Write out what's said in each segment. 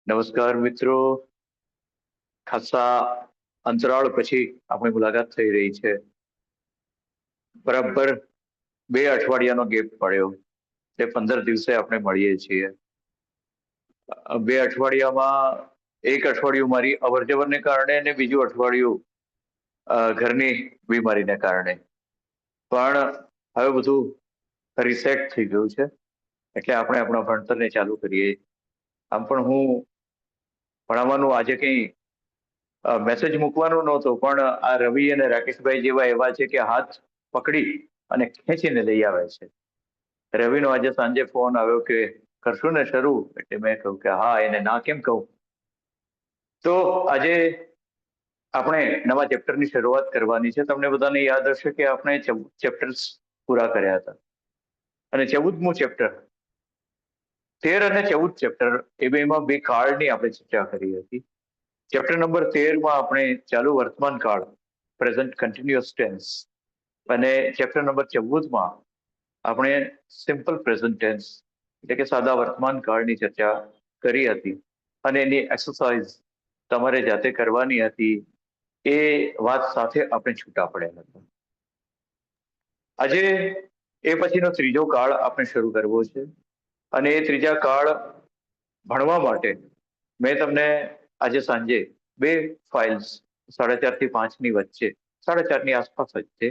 નમસ્કાર મિત્રો, ખાસા અંતરાળ પછી આપણી મુલાકાત થઈ રહી છે. બરાબર 2 અઠવાડિયાનો ગેપ પડ્યો. તે 15 દિવસે આપણે મળીએ છીએ. 2 અઠવાડિયામાં એક અઠવાડિયું મારી અવરજવરને કારણે અને બીજું અઠવાડિયું ઘરની બીમારીને કારણે. પણ હવે બધું રીસેટ થઈ ગયું છે. એટલે આપણે આપણા ભણતરને ચાલુ કરીએ. આમ પણ હું ભણાવવાનું આજે કંઈ મેસેજ મૂકવાનું નહોતો, પણ આ રવિ અને રાકેશભાઈ જેવા એવા છે કે હાથ પકડી અને ખેંચીને લઈ આવે છે. રવિનો આજે સાંજે ફોન આવ્યો કે કરશું ને શરૂ, એટલે મેં કહ્યું કે હા, એને ના કેમ કહું. તો આજે આપણે નવા ચેપ્ટરની શરૂઆત કરવાની છે. તમને બધાને યાદ હશે કે આપણે ચેપ્ટર્સ પૂરા કર્યા હતા અને 14મું ચેપ્ટર, 13 અને 14 ચેપ્ટર, એ બેમાં 2 કાળની આપણે ચર્ચા કરી હતી. ચેપ્ટર નંબર 13માં આપણે ચાલુ વર્તમાન કાળ, પ્રેઝન્ટ કન્ટિન્યુઅસ ટેન્સ, અને ચેપ્ટર નંબર 14માં આપણે સિમ્પલ પ્રેઝન્ટ ટેન્સ એટલે કે સાદા વર્તમાન કાળની ચર્ચા કરી હતી. અને એની એક્સરસાઇઝ તમારે જાતે કરવાની હતી. એ વાત સાથે આપણે છૂટા પડ્યા હતા. આજે એ પછીનો ત્રીજો કાળ આપણે શરૂ કરવો છે. અને એ ત્રીજા કાળ ભણવા માટે મેં તમને આજે સાંજે 2 ફાઇલ્સ 4:30 થી 5ની વચ્ચે, 4:30ની આસપાસ જ છે,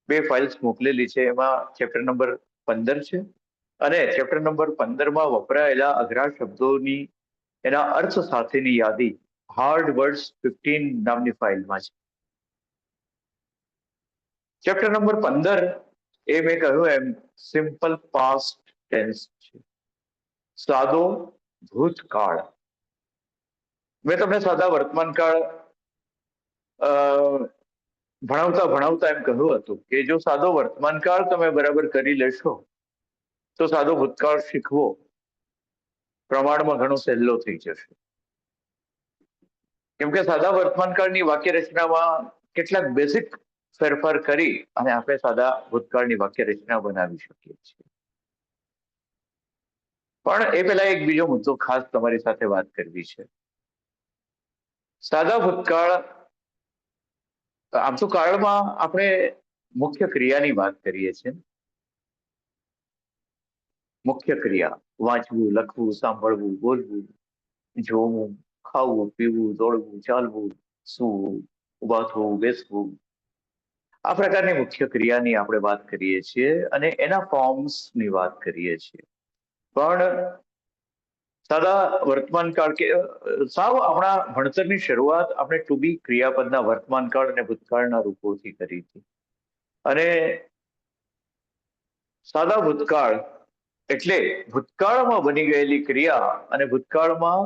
2 ફાઇલ્સ મોકલેલી છે. એમાં ચેપ્ટર નંબર 15 છે અને ચેપ્ટર નંબર 15માં વપરાયેલા અઘરા શબ્દોની એના અર્થ સાથેની યાદી હાર્ડ વર્ડ્સ 15 નામની ફાઇલમાં છે. ચેપ્ટર નંબર 15 એ મેં કહ્યું એમ સિમ્પલ પાસ્ટ ટેન્સ છે, સાદો ભૂતકાળ. મેં તમને સાદા વર્તમાન કાળ ભણાવતા એમ કહ્યું હતું કે જો સાદો વર્તમાન કાળ તમે બરાબર કરી લેશો તો સાદો ભૂતકાળ શીખવો પ્રમાણમાં ઘણો સહેલો થઈ જશે. કેમ કે સાદા વર્તમાન કાળની વાક્ય રચનામાં કેટલાક બેઝિક ફેરફાર કરી અને આપણે સાદા ભૂતકાળની વાક્ય રચના બનાવી શકીએ છીએ. પણ એ પહેલા એક બીજો મુદ્દો ખાસ તમારી સાથે વાત કરવી છે. સાદા ભૂતકાળ, આમ તો કાળમાં આપણે મુખ્ય ક્રિયાની વાત કરીએ છીએ. મુખ્ય ક્રિયા: વાંચવું, લખવું, સાંભળવું, બોલવું, જોવું, ખાવું, પીવું, દોડવું, ચાલવું, સૂવું, ઉભા થવું, બેસવું. આ પ્રકારની મુખ્ય ક્રિયાની આપણે વાત કરીએ છીએ અને એના ફોર્મ્સની વાત કરીએ છીએ. પણ સાદા વર્તમાન કાળ કે સાવ આપણા ભણતરની શરૂઆત આપણે ટુ બી ક્રિયાપદના વર્તમાન કાળ અને ભૂતકાળના રૂપોથી કરી હતી. અને સાદા ભૂતકાળ એટલે ભૂતકાળમાં બની ગયેલી ક્રિયા અને ભૂતકાળમાં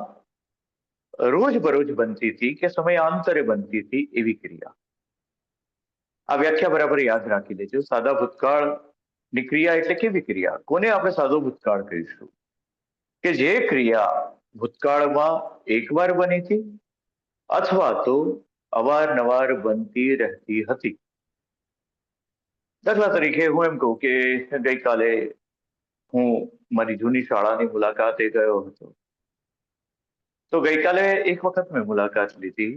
રોજબરોજ બનતી હતી કે સમયાંતરે બનતી હતી એવી ક્રિયા. આ વ્યાખ્યા બરાબર યાદ રાખી લેજો. સાદા ભૂતકાળની ક્રિયા એટલે કેવી ક્રિયા? કોને આપણે સાદો ભૂતકાળ કહીશું? કે જે ક્રિયા ભૂતકાળમાં એકવાર બની હતી અથવા તો અવારનવાર બનતી રહેતી હતી. દાખલા તરીકે હું એમ કહું કે ગઈકાલે હું મારી જૂની શાળાની મુલાકાતે ગયો હતો. તો ગઈકાલે એક વખત મેં મુલાકાત લીધી,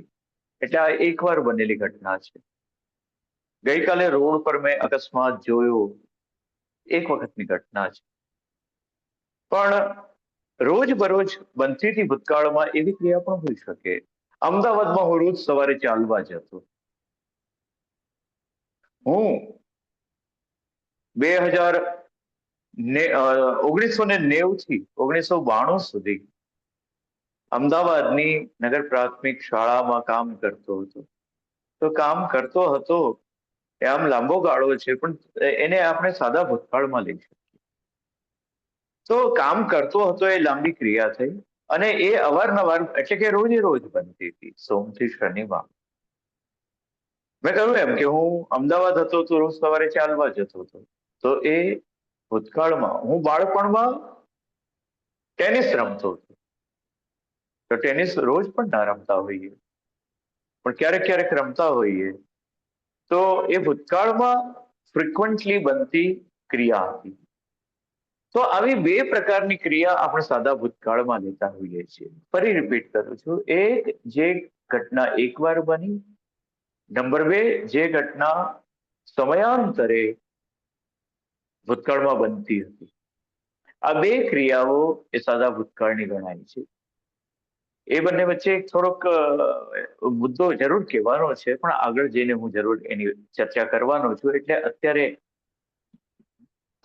એટલે આ એકવાર બનેલી ઘટના છે. ગઈકાલે રોડ પર મેં અકસ્માત જોયો, એક વખતની ઘટના છે. પણ રોજબરોજ બનતી હતી ભૂતકાળમાં એવી ક્રિયા પણ હોઈ શકે. અમદાવાદમાં હું રોજ સવારે ચાલવા જતો. હું 1990 થી 1992 સુધી અમદાવાદની નગર પ્રાથમિક શાળામાં કામ કરતો હતો. તો કામ કરતો હતો એ આમ લાંબો ગાળો છે, પણ એને આપણે સાદા ભૂતકાળમાં લઈ શકીએ. તો કામ કરતો હતો એ લાંબી ક્રિયા થઈ અને એ અવારનવાર એટલે કે રોજે રોજ બનતી હતી, સોમથી શનિવાર. મેં કહ્યું એમ કે હું અમદાવાદ હતો તો રોજ સવારે ચાલવા જતો હતો. તો એ ભૂતકાળમાં હું બાળપણમાં ટેનિસ રમતો હતો. તો ટેનિસ રોજ પણ ના રમતા હોઈએ, પણ ક્યારેક ક્યારેક રમતા હોઈએ. તો એ ભૂતકાળમાં ફ્રિકવન્ટલી બનતી ક્રિયા હતી. તો આવી બે પ્રકારની ક્રિયા આપણે સાદા ભૂતકાળમાં લેતા હોઈએ છીએ. ફરી રિપીટ કરું છું. એક, જે ઘટના એકવાર બની. નંબર બે, જે ઘટના સમયાંતરે ભૂતકાળમાં બનતી હતી. આ બે ક્રિયાઓ એ સાદા ભૂતકાળની ગણાય છે. એ બંને વચ્ચે એક થોડોક મુદ્દો જરૂર કહેવાનો છે, પણ આગળ જઈને હું જરૂર એની ચર્ચા કરવાનો છું. એટલે અત્યારે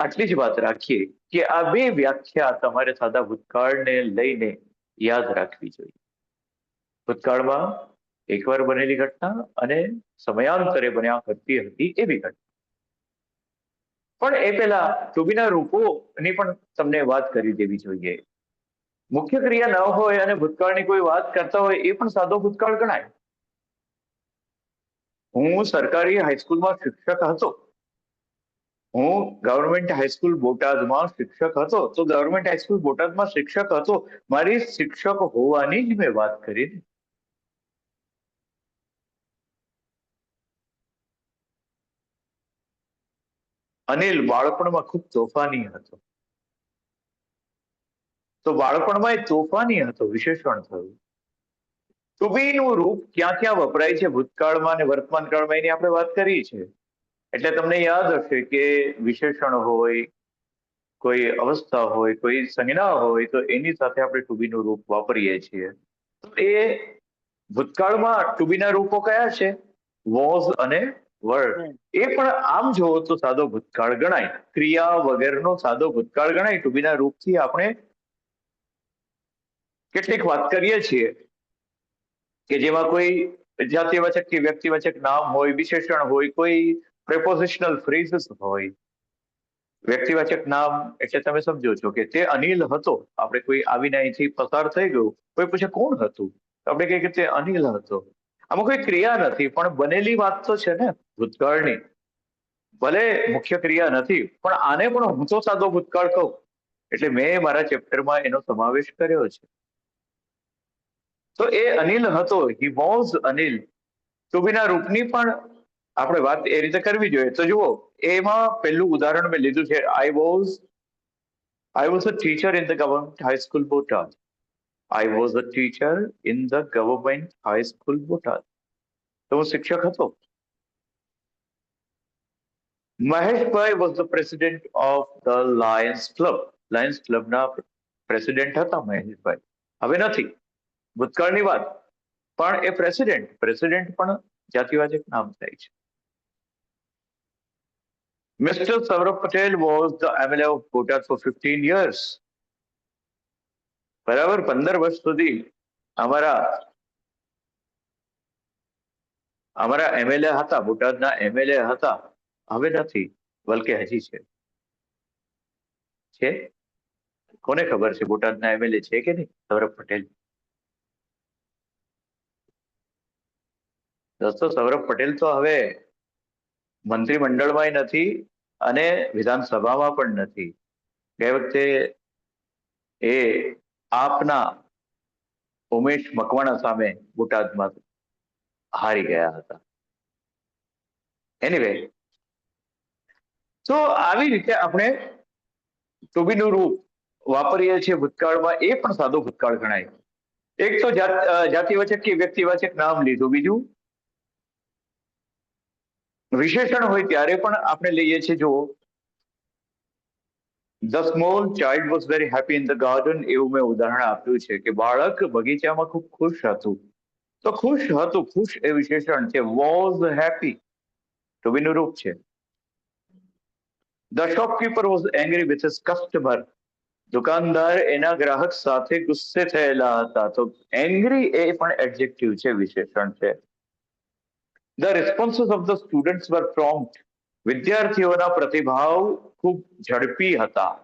આટલી જ વાત રાખીએ કે આ બે વ્યાખ્યા તમારે સાદા ભૂતકાળને લઈને યાદ રાખવી જોઈએ. ભૂતકાળમાં એકવાર બનેલી ઘટના અને સમયાંતરે બન્યા કરતી હતી એવી ઘટના. પણ એ પહેલા ટુબીના રૂપોની પણ તમને વાત કરી દેવી જોઈએ. મુખ્ય ક્રિયા ન હોય અને ભૂતકાળની કોઈ વાત કરતા હોય એ પણ સાદો ભૂતકાળ ગણાય. હું સરકારી હાઈસ્કૂલમાં શિક્ષક હતો. હું ગવર્મેન્ટ હાઈસ્કૂલ બોટાદમાં શિક્ષક હતો. તો ગવર્મેન્ટ હાઈસ્કૂલ બોટાદમાં શિક્ષક હતો, મારી શિક્ષક હોવાની જ મેં વાત કરી. અનિલ બાળપણમાં ખૂબ તોફાની હતો. તો બાળપણમાં એ તોફાની હતો વિશેષણ થયું. ટુબીનું રૂપ ક્યાં ક્યાં વપરાય છે ભૂતકાળમાં અને વર્તમાન કાળમાં એની આપણે વાત કરી છે. એટલે તમને યાદ હશે કે વિશેષણ હોય, કોઈ અવસ્થા હોય, કોઈ સંજ્ઞા હોય, તો એની સાથે આપણે ટુબીનું રૂપ વાપરીએ છીએ. તો એ ભૂતકાળમાં ટુબીના રૂપો કયા છે? વોઝ અને વર. એ પણ આમ જોવો તો સાદો ભૂતકાળ ગણાય. ક્રિયા વગરનો સાદો ભૂતકાળ ગણાય. ટુબીના રૂપથી આપણે કેટલીક વાત કરીએ છીએ કે જેમાં કોઈ જાતિવાચક કે વ્યક્તિવાચક નામ હોય, વિશેષણ હોય, કોઈ પ્રેપોઝિશનલ ફ્રેઝિસ હોય. વ્યક્તિવાચક નામ એટલે તમે સમજો છો કે તે અનિલ હતો. આપણે કોઈ આવીને અહીંથી પસાર થઈ ગયું, કોઈ પૂછે કોણ હતું, આપણે કહીએ કે તે અનિલ હતો. આમાં કોઈ ક્રિયા નથી, પણ બનેલી વાત તો છે ને ભૂતકાળની. ભલે મુખ્ય ક્રિયા નથી, પણ આને પણ હું તો સાદો ભૂતકાળ કહું. એટલે મેં મારા ચેપ્ટરમાં એનો સમાવેશ કર્યો છે. તો એ અનિલ હતો, હી વોઝ અનિલ. ટુબીના રૂપની પણ આપણે વાત એ રીતે કરવી જોઈએ. તો જુઓ, એમાં પહેલું ઉદાહરણ મેં લીધું છે, I was a teacher in the government high school Botad. I was a teacher in the government high school Botad. તો હું શિક્ષક હતો. Maheshbhai was the president of the Lions Club. Lions ક્લબના પ્રેસિડેન્ટ હતા મહેશભાઈ. હવે નથી, ભૂતકાળની વાત. પણ એ પ્રેસિડેન્ટ પણ જાતિવાચક નામ થાય છે. Mr. Saurabh Patel was the MLA of Boટાદ for 15 years. બરાબર, 15 વર્ષ સુધી અમારા એમએલએ હતા, બોટાદના એમએલએ હતા. હવે નથી, બલકે હજી છે. કોને ખબર છે બોટાદના એમએલએ છે કે નહીં? સૌરભ પટેલ. દોસ્તો, સૌરભ પટેલ તો હવે મંત્રીમંડળમાં નથી અને વિધાનસભામાં પણ નથી. ગઈ વખતે એ આપના ઉમેશ મકવાણા સામે બોટાદમાં હારી ગયા હતા. એનીવે, તો આવી રીતે આપણે ટુબીનું રૂપ વાપરીએ છીએ ભૂતકાળમાં. એ પણ સાદો ભૂતકાળ ગણાય. એક તો જાતિવાચક કે વ્યક્તિવાચક નામ લીધું. બીજું વિશેષણ હોય ત્યારે પણ આપણે લઈએ છીએ. જો the small child was very happy in the garden, એવું મેં ઉદાહરણ આપ્યું છે કે બાળક બગીચામાં ખૂબ ખુશ હતું. તો ખુશ હતું, ખુશ એ વિશેષણ છે. વોઝ હેપી ટુબીનું રૂપ છે. The shopkeeper was angry with his customer. દુકાનદાર એના ગ્રાહક સાથે ગુસ્સે થયેલા હતા. તો એંગ્રી એ પણ એડજેક્ટિવ છે, વિશેષણ છે. The responses of the students were prompt. વિદ્યાર્થીઓના પ્રતિભાવ ખૂબ ઝડપી હતા,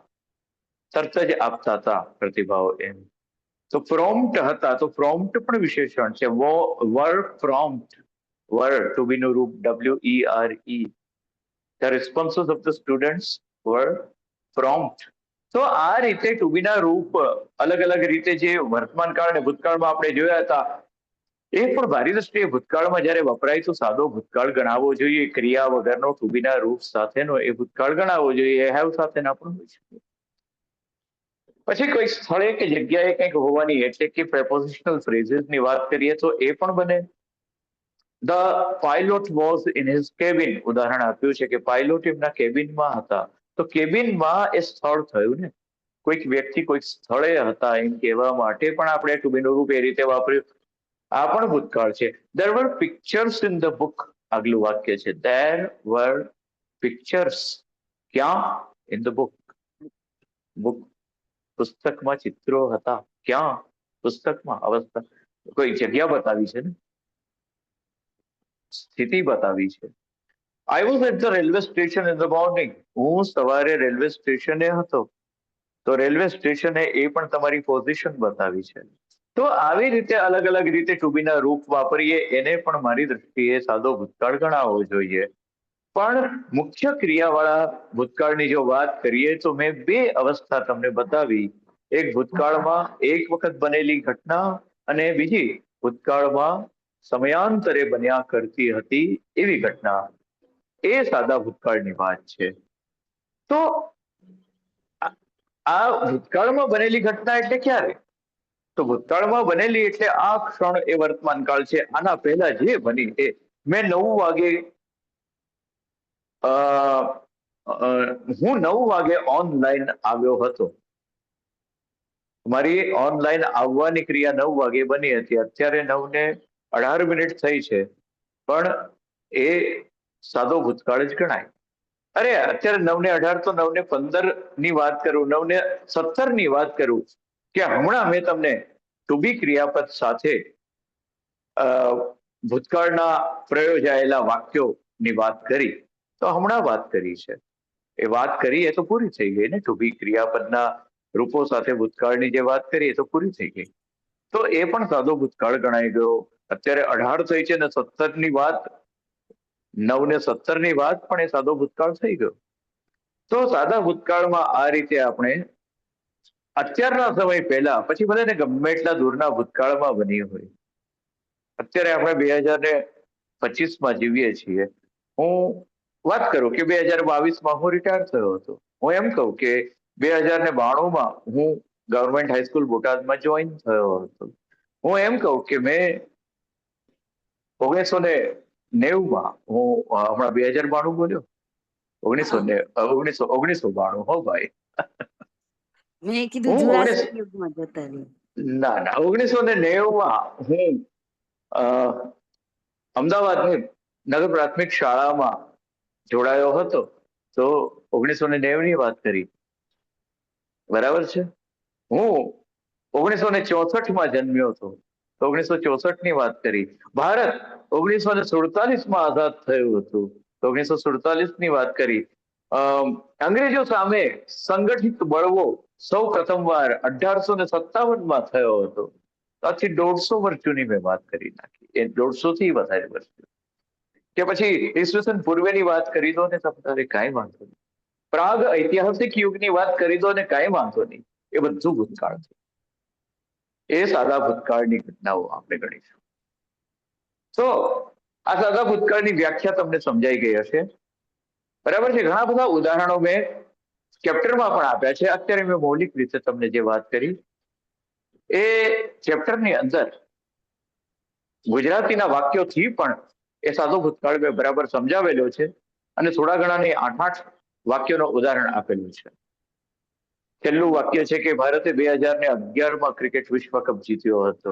તરત જ આપતા હતા પ્રતિભાવ. એમ તો પ્રોમ્પ્ટ હતા, તો પ્રોમ્પ્ટ પણ વિશેષણ છે. વર પ્રોમ્પ્ટ, વર ટુબીનું રૂપ WERE. The responses of the students were prompt. તો આ રીતે ટુબીના રૂપ અલગ અલગ રીતે જે વર્તમાન કાળ અને ભૂતકાળમાં આપણે જોયા હતા, એ પણ મારી દ્રષ્ટિએ ભૂતકાળમાં જયારે વપરાય તો સાદો ભૂતકાળ ગણાવવો જોઈએ. ક્રિયા વગરનો ટુબીના રૂપ સાથેનો એ ભૂતકાળ ગણાવવો જોઈએ. હેવ સાથેના પણ હોઈ શકે. પછી કોઈ સ્થળે કે જગ્યાએ કંઈક હોવાની એટલે કે પ્રેપોઝિશનલ ફ્રેઝિસની વાત કરીએ તો એ પણ બને. The pilot was in his cabin, ઉદાહરણ આપ્યું છે કે પાયલોટ એમના કેબિનમાં હતા. તો કેબિનમાં એ સ્થળ થયું ને, કોઈક વ્યક્તિ કોઈક સ્થળે હતા એમ કહેવા માટે પણ આપણે ટુ બી નું રૂપ એ રીતે વાપર્યું. આ પણ ભૂતકાળ છે. દેર વર પિક્ચર્સ ઇન ધ બુક, આગલું વાક્ય છે દેર વર પિક્ચર્સ. ક્યાં? In the book. બુક, પુસ્તકમાં ચિત્રો હતા. ક્યાં? પુસ્તકમાં. અવસ્થા, કોઈ જગ્યા બતાવી છે ને, સ્થિતિ બતાવી છે. I was at the railway station in the morning, હું સવારે રેલવે સ્ટેશને હતો. તો રેલવે સ્ટેશને એ પણ તમારી પોઝિશન બતાવી છે. તો આવી રીતે અલગ અલગ રીતે ટુ બી ના રૂપ વાપરીએ એને પણ મારી દ્રષ્ટિએ સાદો ભૂતકાળ ગણાવવો જોઈએ. પણ મુખ્ય ક્રિયાવાળા ભૂતકાળની જો વાત કરીએ તો મેં બે અવસ્થા તમને બતાવી. એક ભૂતકાળમાં એક વખત બનેલી ઘટના અને બીજી ભૂતકાળમાં સમયાંતરે બન્યા કરતી હતી એવી ઘટના. એ સાદા ભૂતકાળની વાત છે. તો આ ભૂતકાળમાં બનેલી ઘટના એટલે ક્યારે? તો ભૂતકાળમાં બનેલી એટલે આ ક્ષણ એ વર્તમાન કાળ છે. આના પહેલા જે બની એ મેં 9 વાગે હું 9 વાગે ઓનલાઈન આવ્યો હતો. મારી ઓનલાઈન આવવાની ક્રિયા 9 વાગે બની હતી. અત્યારે 9:18 થઈ છે, પણ એ સાદો ભૂતકાળ જ ગણાય. અરે અત્યારે 9:18 તો 9:15 ની વાત કરું, 9:17 ની વાત કરું કે હમણાં મેં તમને ટુ બી ક્રિયાપદ સાથે ભૂતકાળના પ્રયોજાયેલા વાક્યોની વાત કરી. તો હમણાં વાત કરી છે, એ વાત કરી એ તો પૂરી થઈ ગઈ ને. ટુ બી ક્રિયાપદના રૂપો સાથે ભૂતકાળની જે વાત કરી એ તો પૂરી થઈ ગઈ. તો એ પણ સાદો ભૂતકાળ ગણાઈ ગયો. અત્યારે 18 થઈ છે ને 17 ની વાત, 9:17 ની વાત પણ એ સાદો ભૂતકાળ થઈ ગયો. તો સાદા ભૂતકાળમાં આ રીતે આપણે અત્યારના સમય પહેલા, પછી ભલે ને ગમે એટલા દૂરના ભૂતકાળમાં બની હોય. અત્યારે આપણે 2025માં જીવીએ છીએ. હું વાત કરું કે 2022માં હું રિટાયર થયો હતો. હું એમ કહું કે 2092માં હું ગવર્મેન્ટ હાઈસ્કૂલ બોટાદમાં જોઈન થયો હતો. હું એમ કહું કે મેં 1990માં હું હમણાં 2092 બોલ્યો, 1992 હો ભાઈ. મેં કીધું હું જુરાસિક યુગમાં જતા રહ્યો. ના 1990માં હું અમદાવાદની નગર પ્રાથમિક શાળામાં જોડાયો હતો. તો 1990 ની વાત કરી, બરાબર છે. હું 1964માં જન્મ્યો હતો, તો 1964 ની વાત કરી. ભારત 1947માં આઝાદ થયું હતું, તો 1947 ની વાત કરી. અંગ્રેજો સામે સંગઠિત બળવો સૌ પ્રથમવાર 1857માં થયો હતો. આજથી 150 વર્ષ જૂની મેં વાત કરી નાખી. એ 150 થી વધારે વર્ષ. કે પછી ઈસવીસન પૂર્વેની વાત કરી દો ને તમારે, કાંઈ વાંધો નહીં. પ્રાગ ઐતિહાસિક યુગની વાત કરી દો ને, કાંઈ વાંધો નહીં. એ બધું ભૂતકાળ છે. એ સાદા ભૂતકાળની ઘટનાઓ આપણે ગણીશું. તો આ સાદા ભૂતકાળની વ્યાખ્યા તમને સમજાઈ ગઈ હશે, બરાબર છે. ઘણા બધા ઉદાહરણો મેં ચેપ્ટરમાં પણ આપ્યા છે. અત્યારે મેં મૌલિક રીતે તમને જે વાત કરી એ ચેપ્ટરની અંદર ગુજરાતીના વાક્યોથી પણ એ સાદો ભૂતકાળ મેં બરાબર સમજાવેલો છે. અને થોડા ઘણાની 8 વાક્યોનું ઉદાહરણ આપેલું છે. છેલ્લું વાક્ય છે કે ભારતે 2011માં ક્રિકેટ વિશ્વ કપ જીત્યો હતો,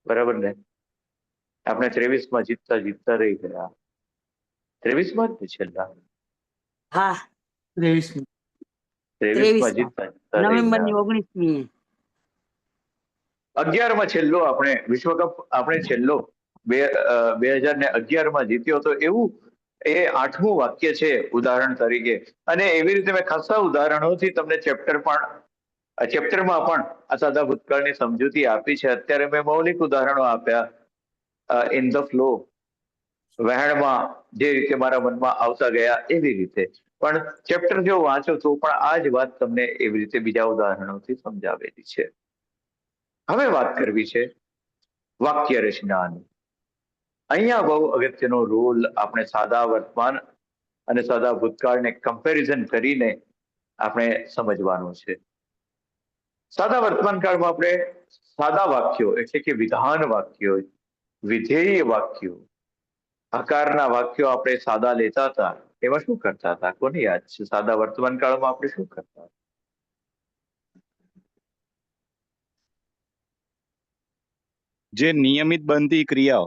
બરાબર ને. આપણે 23માં જીતતા રહી ગયા. 23માં જ છેલ્લા, હા 23માં જીતતા રહી નવેમ્બરની ગયા. 19મી 11માં છેલ્લો આપણે વિશ્વકપ આપણે છેલ્લો 2011માં જીત્યો હતો, એવું એ 8મું વાક્ય છે ઉદાહરણ તરીકે. અને એવી રીતે મેં ખાસા ઉદાહરણોથી તમને ચેપ્ટરમાં પણ આ સાદા ભૂતકાળની સમજૂતી આપી છે. અત્યારે મેં મૌલિક ઉદાહરણો આપ્યા. ઇન ધ ફ્લો, વહેણમાં જે રીતે મારા મનમાં આવતા ગયા એવી રીતે. પણ ચેપ્ટર જો વાંચો તો પણ આ જ વાત તમને એવી રીતે બીજા ઉદાહરણોથી સમજાવેલી છે. હવે વાત કરવી છે વાક્ય રચનાની. અહીંયા બહુ અગત્યનો રોલ આપણે સાદા વર્તમાન અને સાદા ભૂતકાળને કમ્પેરિઝન કરીને આપણે સમજવાનો છે. સાદા વર્તમાન કાળમાં આપણે સાદા વાક્યો એટલે કે વિધાન વાક્યો, વિધેય વાક્યો, આકારના વાક્યો આપણે સાદા લેતા હતા. એમાં શું કરતા હતા? કોને યાદ છે? સાદા વર્તમાન કાળમાં આપણે શું કરતા? જે નિયમિત બનતી ક્રિયાઓ.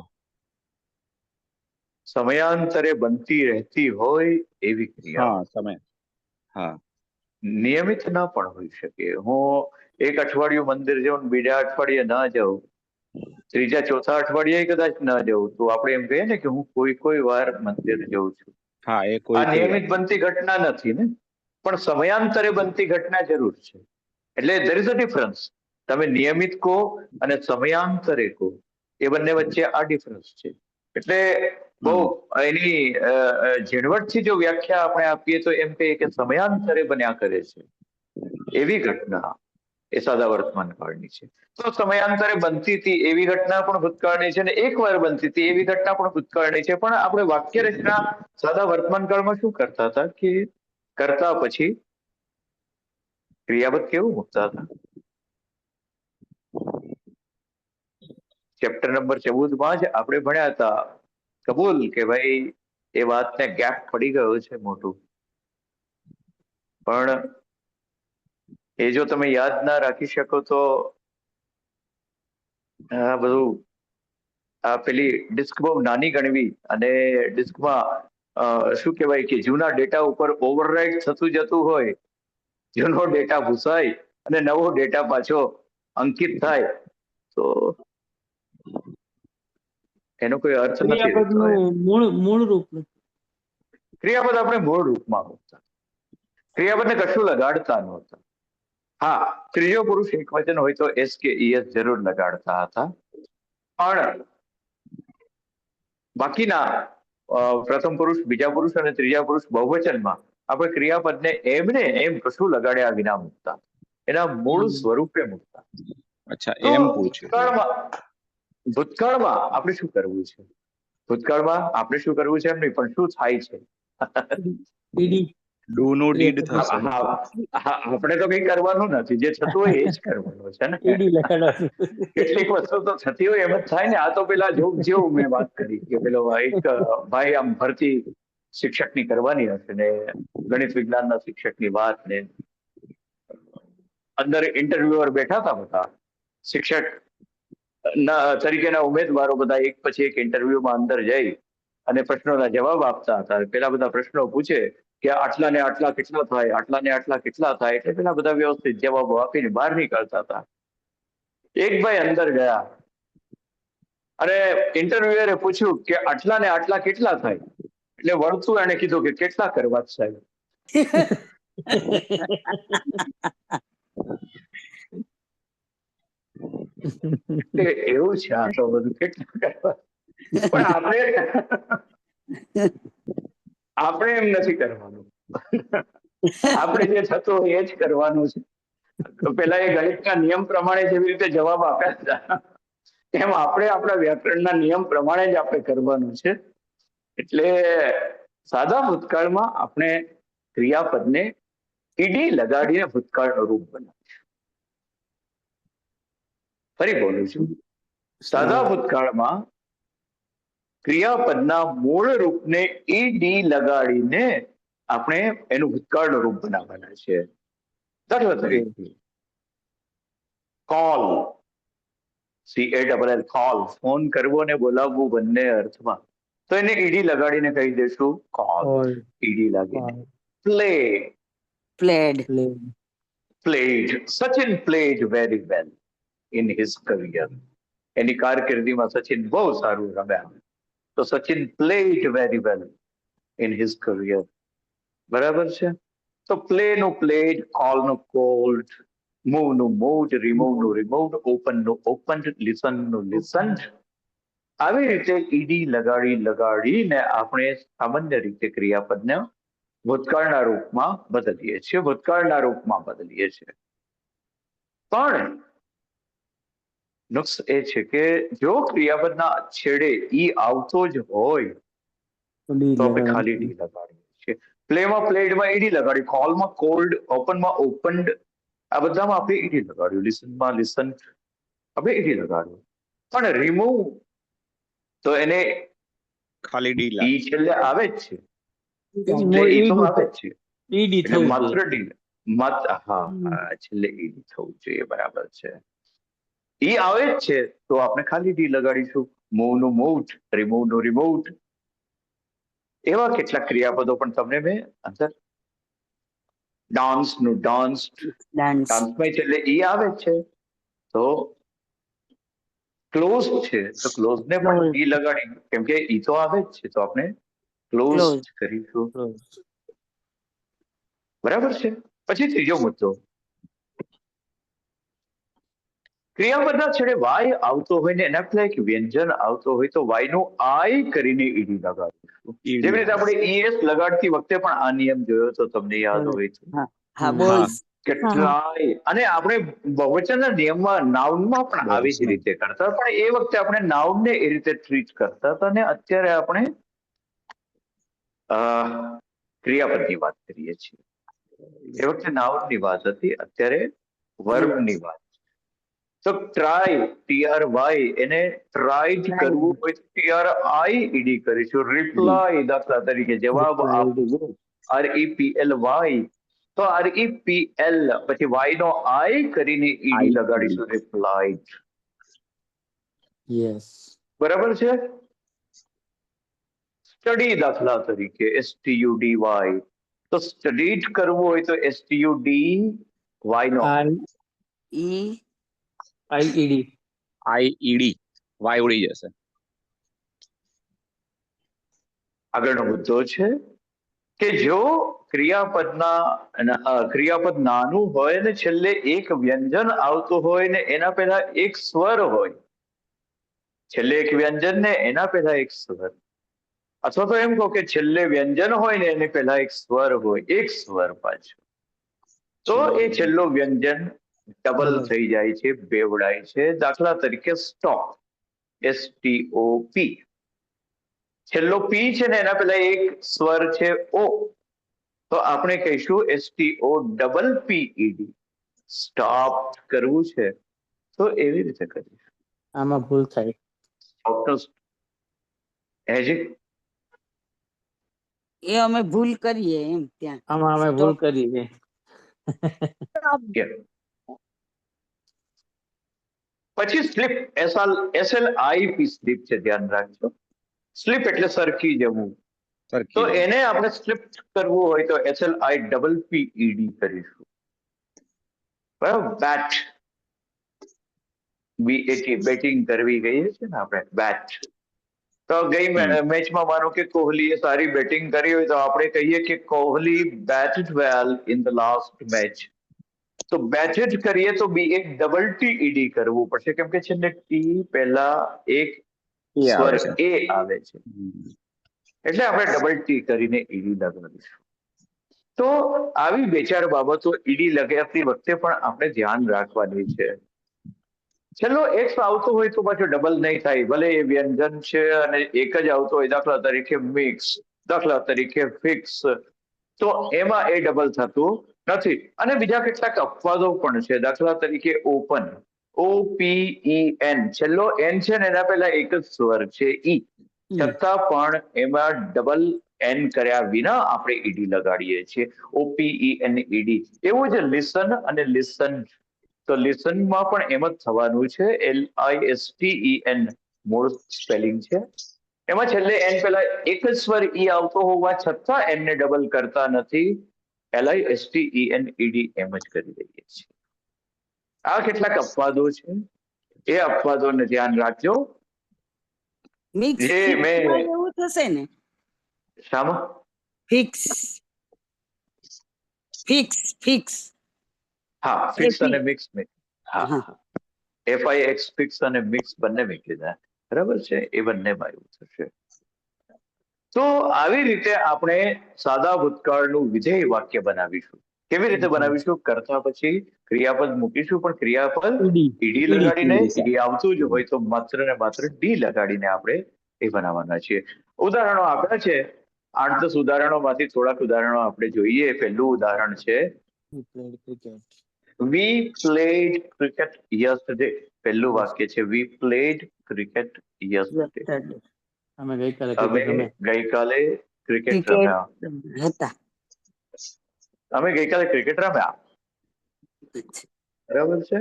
સમયાંતરે બનતી રહેતી હોય એવી ક્રિયા. હા, સમય. હા, નિયમિત ના પણ હોઈ શકે. હું એક અઠવાડિયું મંદિર જાઉં, બીજા અઠવાડિયે ના જાઉં, ત્રીજા ચોથા અઠવાડિયે કદાચ ના જાઉં, તો આપણે એમ કહીએ ને કે હું કોઈ વાર મંદિર જઉં છું. હા, એ આ કોઈ નિયમિત બનતી ઘટના નથી ને, પણ સમયાંતરે બનતી ઘટના જરૂર છે. એટલે there is a difference. તમે નિયમિત કહો અને સમયાંતરે કહો, એ બંને વચ્ચે આ ડિફરન્સ છે. એટલે બહુ એની ઝીણવટથી જો વ્યાખ્યા આપણે આપીએ તો એમ કહીએ કે સમયાંતરે બન્યા કરે છે એવી ઘટના એ સાદા વર્તમાન કાળની છે. તો સમયાંતરે બનતી હતી એવી ઘટના પણ ભૂતકાળની છે, અને એકવાર બનતી હતી એવી ઘટના પણ ભૂતકાળની છે. પણ આપણે વાક્ય રચના સાદા વર્તમાન કાળમાં શું કરતા હતા કે કરતા પછી ક્રિયાપદ કેવું મૂકતા હતા? ચેપ્ટર નંબર 14 જ આપણે ભણ્યા હતા, કબૂલ કે ભાઈ એ વાતને ગેપ પડી ગયો છે મોટું. પણ એ જો તમે યાદ ના રાખી શકો તો આ બધું આ પેલી ડિસ્ક બહુ નાની ગણવી અને ડિસ્કમાં શું કહેવાય કે જૂના ડેટા ઉપર ઓવરરાઇટ થતું જતું હોય, જૂનો ડેટા ભૂસાય અને નવો ડેટા પાછો અંકિત થાય તો એનો કોઈ અર્થ નથી રહેતો. ક્રિયાપદનું મૂળ રૂપ નથી. ક્રિયાપદ આપણે મૂળ રૂપમાં મૂકતા, ક્રિયાપદને કશું લગાડતા નહોતા. હા, ત્રીજો પુરુષ એકવચન હોય તો એસ કે ઈએસ જરૂર લગાડતા હતા, પણ બાકીના પ્રથમ પુરુષ, બીજા પુરુષ અને ત્રીજા પુરુષ બહુવચનમાં આપણે ક્રિયાપદને એમને એમ કશું લગાડ્યા વિના મૂકતા, એના મૂળ સ્વરૂપે મૂકતા. અચ્છા, તો એમ પૂછ્યું. ભૂતકાળમાં આપણે શું કરવું છે? ભૂતકાળમાં આપણે શું કરવું છે એમ નહીં, પણ શું થાય છે? ડુ નું ડીડ થશે. આપણે તો કઈ કરવાનું નથી, જે થતું હોય એ જ કરવાનું છે ને. કેટલીક વસ્તુ તો થતી હોય એમ જ થાય ને. આ તો પેલા જેવું મેં વાત કરી કે પેલો એક ભાઈ આમ ભરતી શિક્ષકની કરવાની હશે ને ગણિત વિજ્ઞાનના શિક્ષકની વાત ને અંદર ઇન્ટરવ્યુઅર બેઠા હતા, બધા શિક્ષક તરીકેના ઉમેદવારો બધા એક પછી એક ઇન્ટરવ્યુમાં અંદર જઈ અને પ્રશ્નોના જવાબ આપતા હતા. પેલા બધા પ્રશ્નો પૂછે કે આટલા ને આટલા કેટલા થાય, આટલા ને આટલા કેટલા થાય, એટલે પેલા બધા વ્યવસ્થિત જવાબો આપીને બહાર નીકળતા હતા. એક ભાઈ અંદર ગયા અને ઇન્ટરવ્યુઅરે પૂછ્યું કે આટલા ને આટલા કેટલા થાય, એટલે વળતું એને કીધું કે કેટલા કરવા સાહેબ. એવું છે આ તો બધું, કેટલા કરવા. પણ આપણે એમ નથી કરવાનું. આપણે જે થતું હોય એ જ કરવાનું છે. પેલા એ ગણિતના નિયમ પ્રમાણે જેવી રીતે જવાબ આપ્યા હતા એમ આપણે આપણા વ્યાકરણના નિયમ પ્રમાણે જ આપણે કરવાનું છે. એટલે સાદા ભૂતકાળમાં આપણે ક્રિયાપદને ઈડી લગાડીને ભૂતકાળનું રૂપ બનાવીશું. ફરી બોલું છું, સાદા ભૂતકાળમાં ક્રિયાપદના મૂળ રૂપને ઈડી લગાડીને આપણે એનું ભૂતકાળનું રૂપ બનાવવાના છે. દાખલા તરીકે કોલ, CALL, કોલ, ફોન કરવો ને બોલાવવું બંને અર્થમાં, તો એને ઈડી લગાડીને કહી દેશું કોલ, ઈડી લાગીને. Play, played, Sachin played very well in his career. એની કારકિર્દીમાં સચિન બહુ સારું રમ્યા, તો Sachin played very well in his career. બરાબર છે? તો પ્લે નું પ્લેડ, કોલ નું કોલ્ડ, મૂવ નું મૂવ્ડ, રિમૂવ નું રિમૂવ્ડ, ઓપન નું ઓપન્ડ, લિસન નું લિસન્ડ. આવી રીતે ઈડી લગાડીને આપણે સામાન્ય રીતે ક્રિયાપદને ભૂતકાળના રૂપમાં બદલીએ છીએ, પણ નુક્સ એ છે કે જો ક્રિયાપદના છેડે ઈ આવતો જ હોય તો આપણે ખાલી ડી લગાડીએ છીએ. પ્લેમાં પ્લેડમાં ઈડી લગાડી, કોલમાં કોલ્ડ, ઓપનમાં ઓપન્ડ, આ બધામાં આપણે ઈડી લગાડ્યું. લિસનમાં લિસન આપણે ઈડી લગાડ્યું. પણ રિમૂવ તો એને ખાલી ડી ઈ છેલ્લે આવે જ છે. એટલે મૂળ ઈ તો ઈડી આવે જ છે. ઈડી એટલે થવું માત્ર જોઈએ. ડી છેલ્લે ઈડી થવું જોઈએ. બરાબર છે. ઈ આવે જ છે તો આપણે ખાલી ડી લગાડીશું. મૂવ નું મૂવ્ડ, રિમૂવ નું રિમૂવ્ડ. એવા કેટલાક ક્રિયાપદો પણ તમને મેં અંદર ડાન્સ નું ડાન્સ્ડ, ડાન્સ ડાન્સમાં છેલ્લે ઈ આવે જ છે તો ક્લોઝ છે તો ક્લોઝ ને પણ Close. ઈ લગાડી, કેમ કે ઈ તો આવે જ છે તો આપણે ક્લોઝ Close. કરીશું. Close. બરાબર છે. પછી ત્રીજો મુદ્દો, ક્રિયાપદના છેડે વાય આવતો હોય ને એના પહેલા એક વ્યંજન આવતો હોય તો વાય નું આઈ કરીને ઈડી લગાડીશું. ઈડી. જેવી રીતે આપણે ઈએસ લગાડતી વખતે પણ આ નિયમ જોયો તો તમને યાદ હોય તો હા હમ. બોલ્સ કે ટ્રાય, અને આપણે બહુવચનના નિયમમાં નાઉનમાં પણ આવી જ બહુવચન. રીતે કરતા, પણ એ વખતે આપણે નાઉનને એ રીતે ટ્રીટ કરતા હતા અને અત્યારે આપણે ક્રિયાપદની વાત કરીએ છીએ. એ વખતે નાઉનની વાત હતી, અત્યારે વર્બની વાત. તો ટ્રાય, TRY, એને ટ્રાય કરવું હોય તો TRI ઈડી કરીશું. રિપ્લાય દાખલા તરીકે જવાબ આપવો, REPLY, તો REPL પછી વાય નો આઈ કરીને ઈડી લગાડીશું. રિપ્લાઇડ. Yes. બરાબર છે. સ્ટડી દાખલા તરીકે STUDY, તો સ્ટડીડ કરવું હોય તો STUDY નો ઈ IED. IED. વાય ઉડી જશે. આગળનો મુદ્દો છે કે જો ક્રિયાપદ નાનું હોય ને છેલ્લે એક વ્યંજન આવતું હોય ને એના પહેલા એક સ્વર હોય, છેલ્લે એક વ્યંજન ને એના પહેલા એક સ્વર, અથવા તો એમ કહો કે છેલ્લે વ્યંજન હોય ને એની પહેલા એક સ્વર હોય, એક સ્વર પાછો, તો એ છેલ્લો વ્યંજન ડબલ થઈ જાય છે, બેવડાય છે. દાખલા તરીકે સ્ટોપ, STOP, છેલ્લો પી છે ને એના પહેલા એક સ્વર છે ઓ, તો આપણે કહીશું STOPPED, સ્ટોપ કરવું છે તો એવી રીતે કરીશું. આમાં ભૂલ થાય. એ અમે ભૂલ કરીએ એમ ત્યાં આમાં અમે ભૂલ કરી છે. પછી સ્લીપ, SLIP સ્લીપ છે, ધ્યાન રાખજો. સ્લીપ એટલે સરકી જવું, તો એને આપણે સ્લીપ કરવું હોય તો SLIPPED કરીશું. બરાબર. બેટ, BAT, બેટિંગ કરવી કહીએ છીએ ને આપણે, બેટ. તો ગઈ મેચમાં માનો કે કોહલીએ સારી બેટિંગ કરી હોય તો આપણે કહીએ કે Kohli batted well in the last match. તો બેટેડ કરીએ તો BATTED કરવું પડશે, કેમ કે છેલ્લે ટી પહેલા એક સ્વર એ આવે છે, એટલે આપણે ડબલ ટી કરીને ઈડી લગાવીશું. તો આવી બે ચાર બાબતો ઈડી લગાવતી વખતે પણ આપણે ધ્યાન રાખવાની છે. છેલ્લો એક્સ આવતો હોય તો પાછો ડબલ નહીં થાય, ભલે એ વ્યંજન છે અને એક જ આવતો હોય, દાખલા તરીકે મિક્સ, દાખલા તરીકે ફિક્સ, તો એમાં એ ડબલ થતું નથી. અને બીજા કેટલાક અપવાદો પણ છે, દાખલા તરીકે ઓપન, OPEN, છેલ્લો એન છે ને એના પહેલા એક જ સ્વર છે ઈ, છતાં પણ એમાં ડબલ એન કર્યા વિના આપણે ઈડી લગાડીએ છીએ, OPENED. એવું જ લિસન અને લિસન, તો લિસનમાં પણ એમ જ થવાનું છે, LISTEN મૂળ સ્પેલિંગ છે. એમાં છેલ્લે એન પહેલા એક જ સ્વર ઈ આવતો હોવા છતાં એમને ડબલ કરતા નથી, LISTENED એમ જ કરી દઈએ છીએ. આ કેટલાક અપવાદો છે, એ અપવાદોને ધ્યાન રાખજો. મિક્સ જે મેં એવું થશે ને, શામાં ફિક્સ ફિક્સ ફિક્સ હા, ફિક્સ અને મિક્સ, હા, FIX ફિક્સ અને મિક્સ બંને મેં કીધા, બરાબર છે, એ બંનેમાં એવું થશે. તો આવી રીતે આપણે સાદા ભૂતકાળનું વિધેય વાક્ય બનાવીશું. કેવી રીતે બનાવીશું? કરતા પછી ક્રિયાપદ મૂકીશું, પણ ક્રિયાપદ ઈડી લગાડીને, ઈડી આવતું જ હોય તો માત્ર ને માત્ર ડી લગાડીને આપણે એ બનાવવાના છીએ. ઉદાહરણો આપ્યા છે, 8-10 ઉદાહરણોમાંથી થોડાક ઉદાહરણો આપણે જોઈએ. પહેલું ઉદાહરણ છે, He played cricket. We played cricket yesterday. પહેલું વાક્ય છે we played cricket yesterday. Yesterday. અમે ગઈકાલે અમે ક્રિકેટ રમ્યા. ગઈકાલે ક્રિકેટ Cricket રમ્યા. હતા. અમે ગઈકાલે ક્રિકેટ રમ્યા. બરાબર છે.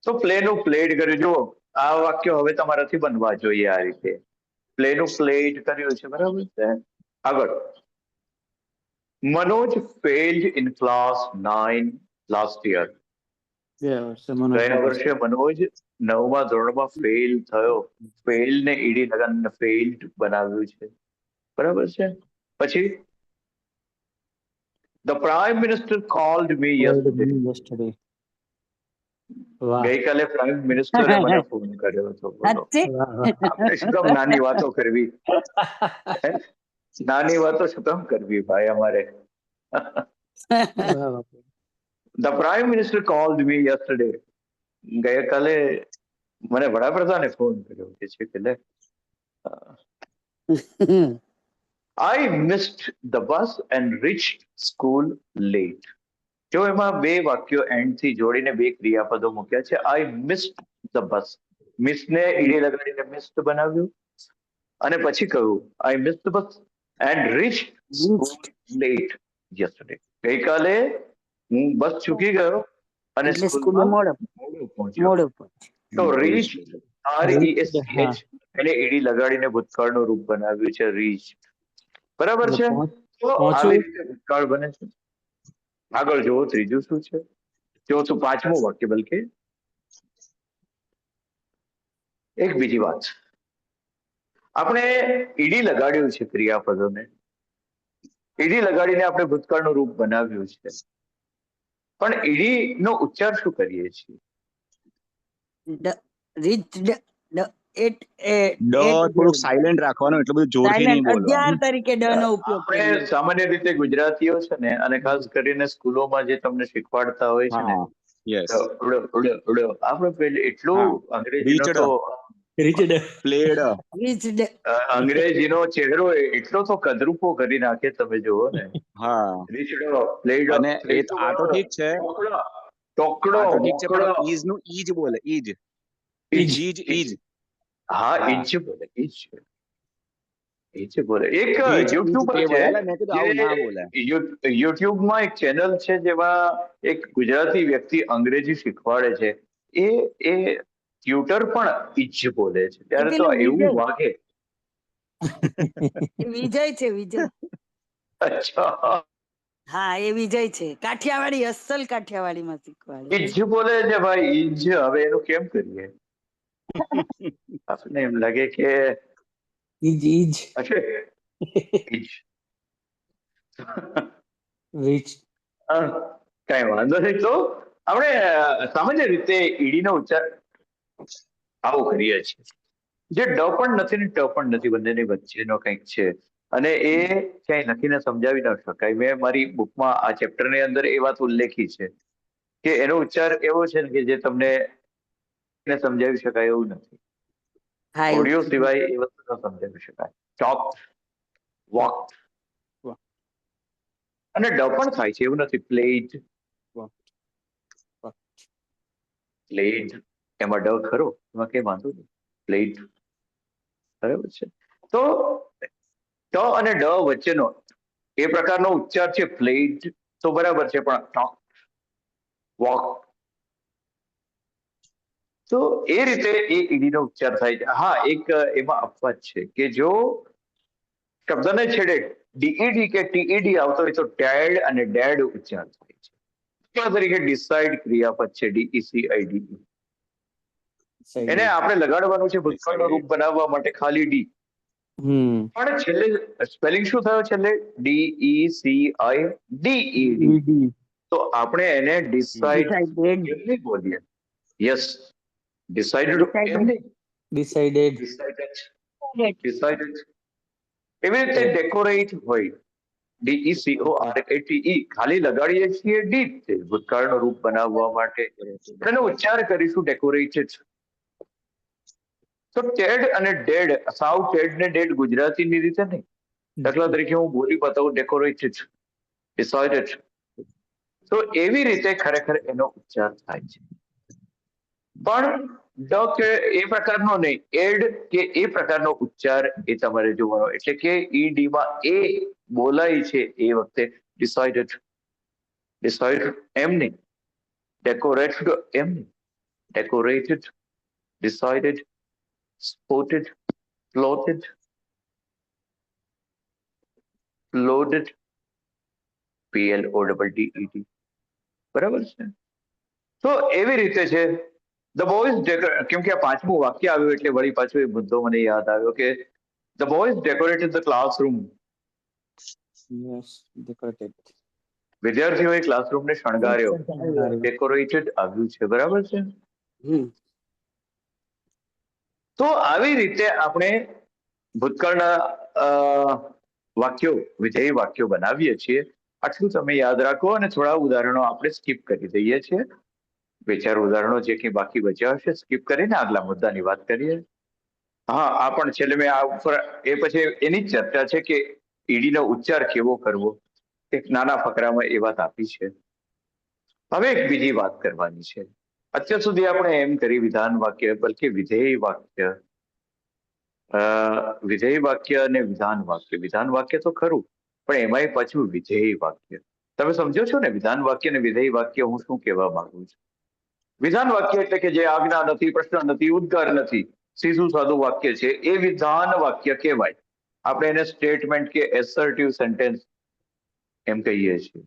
તો પ્લે નું પ્લેડ કર્યું. જુઓ આ વાક્ય હવે તમારાથી બનવા જોઈએ આ રીતે. પ્લે નું પ્લેડ કર્યું છે. બરાબર છે. આગળ. Manoj failed in class 9 last year. ગયા વર્ષે મનોજ ગયા વર્ષે મનોજ 9મા ધોરણમાં ફેલ થયો. ફેલ ને ઈડી લગાડીને ફેલ્ડ બનાવ્યું છે. બરાબર છે. પછી The Prime Minister called me yesterday. yesterday. વાહ ગઈકાલે પ્રાઇમ મિનિસ્ટરે મને ફોન કર્યો હતો. બોલો સાચે? વાહ, વાહ. આપણે શું કામ નાની વાતો કરવી? હે? નાની વાતો શું કામ કરવી ભાઈ અમારે? વાહ, વાહ. The Prime Minister called me yesterday. ગઈકાલે મને વડાપ્રધાને ફોન કર્યો કે છે કે લે I missed the bus and reached school late. જો એમાં બે વાક્યો એન્ડ થી જોડીને બે ક્રિયાપદો મૂક્યા છે. I missed the bus. Miss ને ઈડી લગાડીને મિસ્ડ બનાવ્યું અને પછી કહ્યું I missed the bus and reached school late yesterday. ગઈકાલે હું બસ ચૂકી ગયો અને એટલે સ્કૂલમાં સ્કૂલે મોડો પહોંચ્યો. મોડું પહોંચ્યું. તો રીચ RESCH એને ઈડી લગાડીને ભૂતકાળનું રૂપ બનાવ્યું છે રીચ. બરાબર છે. તો પહોંચ્યું. આવી રીતે ભૂતકાળ બને છે. આગળ જુઓ ત્રીજું શું છે. ચોથું પાંચમું વાક્ય બલકે એક બીજી વાત. આપણે ઈડી લગાડ્યું છે ક્રિયાપદોને. ઈડી લગાડીને આપણે ભૂતકાળનું રૂપ બનાવ્યું છે. પણ ઈડી નો ઉચ્ચાર શું કરીએ છીએ? Reached it ડ થોડુંક સાયલેન્ટ રાખવાનું, એટલું બધું જોરથી નહીં સાયલેન્ટ બોલવાનું. 11 તરીકે ડ નો ઉપયોગ આપણે કરીએ. સામાન્ય રીતે ગુજરાતીઓ છે ને, અને ખાસ કરીને સ્કૂલોમાં જે તમને શીખવાડતા હોય છે ને, હા, યસ. આપણે પેલું એટલું હા. અંગ્રેજીનો Reached. તો Reached. પ્લેડ. Reached અંગ્રેજીનો ચહેરો એટલો તો કદરૂપો કરી નાખે તમે જુઓ ને. હા, રીચડો, પ્લેડ, અને એ આ તો ઠીક છે, ટોકડો, આ તો ઠીક છે, મોકળો. પણ ઈજ નું ઈજ બોલે, ઈજ. ઈજ. હા, હા. ઈજ બોલે, ઈજ બોલે. એક Reach, યુટ્યુબર ઈજ છે, બોલે. મેં કીધું આવું ના બોલે. યુટ્યુબમાં એક ચેનલ છે જેમાં એક ગુજરાતી વ્યક્તિ અંગ્રેજી શીખવાડે છે. એ ટ્યુટર પણ ઈજ બોલે છે. ત્યારે તો પેલું એવું વિજય. વાગે. એ વિજય છે, વિજય. અચ્છા, હા, એ વિજય છે. કાઠિયાવાડી, અસલ કાઠિયાવાડીમાં શીખવાડે. ઈજ બોલે છે ભાઈ, ઈજ. હવે એનું કેમ કરીએ? આપણને એમ લાગે કે ઈજ. હશે ઈજ. રીચ. કઈ વાંધો નહીં. તો આપણે સામાન્ય રીતે ઈડી નો ઉચ્ચાર આવો કરીએ છીએ. જે ડ પણ નથી ને ટ પણ નથી, બંનેની વચ્ચેનો કંઈક છે. અને એ ક્યાંય લખીને સમજાવી ન શકાય. મેં મારી બુકમાં આ ચેપ્ટરની અંદર એ વાત ઉલ્લેખી છે કે એનો ઉચ્ચાર એવો છે ને કે જે તમને સમજાવી શકાય એવું નથી. હા, એવું. ઓડિયો સિવાય એ વસ્તુ ન સમજાવી શકાય. Talk, walk. અને ડ પણ થાય છે, એવું નથી. પ્લેડ, પ્લેડ, એમાં ડ ખરો, એમાં કઈ વાંધો નહીં. પ્લેડ, બરાબર છે. તો ટ અને ડ વચ્ચેનો એ પ્રકારનો ઉચ્ચાર છે પ્લેડ, તો બરાબર છે. પણ ટોક, વોક, તો એ રીતે એ ઈડી નો ઉચ્ચાર થાય છે. હા, એક એમાં અપવાદ છે કે જો શબ્દને છેડે ડીઈડી કે ટીઈડી આવતો હોય તો ડેડ અને ડેડ ઉચ્ચાર થાય છે. દાખલા તરીકે ડિસાઇડ ક્રિયાપદ છે, DECIDE. એને આપણે લગાડવાનું છે ભૂતકાળનું રૂપ બનાવવા માટે ખાલી ડી. પણ છેલ્લે સ્પેલિંગ શું થયો? છેલ્લે DECIDED. તો આપણે એને ડિસાઇડ Decided. કેમ નહીં બોલીએ? યસ, ડિસાઇડેડ એમ નહીં, ડિસાઇડેડ. ડિસાઇડેડ. એવી રીતે ડેકોરેટ હોય, DECORATE. ખાલી લગાડીએ છીએ ડી તે ભૂતકાળનું રૂપ બનાવવા માટે. એનો ઉચ્ચાર કરીશું ડેકોરેટેડ. તો ટેડ અને ડેડ, સાવ ટેડ ને ડેડ ગુજરાતીની રીતે નહીં. દાખલા તરીકે હું બોલી બતાવું ડેકોરેટેડ, ડિસાઇડેડ. તો એવી રીતે ખરેખર એનો ઉચ્ચાર થાય છે. પણ ડ કે એ પ્રકારનો નહીં, એડ કે એ પ્રકારનો ઉચ્ચાર એ તમારે જોવાનો. એટલે કે ઈડી માં એ બોલાય છે એ વખતે ડિસાઇડેડ, ડિસાઇડેડ એમ નહીં, ડેકોરેટેડ એમ નહીં, decorated, decided, spotted, plotted, loaded, PLODDED. બરાબર છે. તો એવી રીતે છે ધ બોયઝ, કેમ કે આ પાંચમું વાક્ય આવ્યું એટલે વળી પાછો એ મુદ્દો મને યાદ આવ્યો કે the boys decorated the classroom. Yes, decorated. વિદ્યાર્થીઓએ ક્લાસરૂમને શણગાર્યો. શણગાર્યો. ડેકોરેટેડ આવ્યું છે. બરાબર છે. હમ. તો આવી રીતે આપણે ભૂતકાળના વાક્યો, વિધેય વાક્યો બનાવીએ છીએ. આટલું તમે યાદ રાખો અને થોડા ઉદાહરણો આપણે સ્કીપ કરી દઈએ છીએ. બે ચાર ઉદાહરણો જે કે બાકી બચ્યા હશે સ્કીપ કરીને આગલા મુદ્દાની વાત કરીએ. હા, આ પણ છેલ્લે મેં આ ઉપર એ પછી એની જ ચર્ચા છે કે ઈડીનો ઉચ્ચાર કેવો કરવો. એક નાના ફકરામાં એ વાત આપી છે. હવે એક બીજી વાત કરવાની છે. અત્યાર સુધી આપણે એમ કરી વિધાન વાક્ય, બલકે વિધેય વાક્ય, વિધેય વાક્ય અને વિધાન વાક્ય. વિધાન વાક્ય તો ખરું, પણ એમાંય પાછું વિધેય વાક્ય. તમે સમજો છો ને વિધાન વાક્ય અને વિધેય વાક્ય હું શું કહેવા માંગુ છું? વિધાન વાક્ય એટલે કે જે આજ્ઞા નથી, પ્રશ્ન નથી, ઉદ્ગાર નથી, સીધું સાદું વાક્ય છે, એ વિધાન વાક્ય કહેવાય. આપણે એને સ્ટેટમેન્ટ કે એસર્ટિવ સેન્ટેન્સ એમ કહીએ છીએ.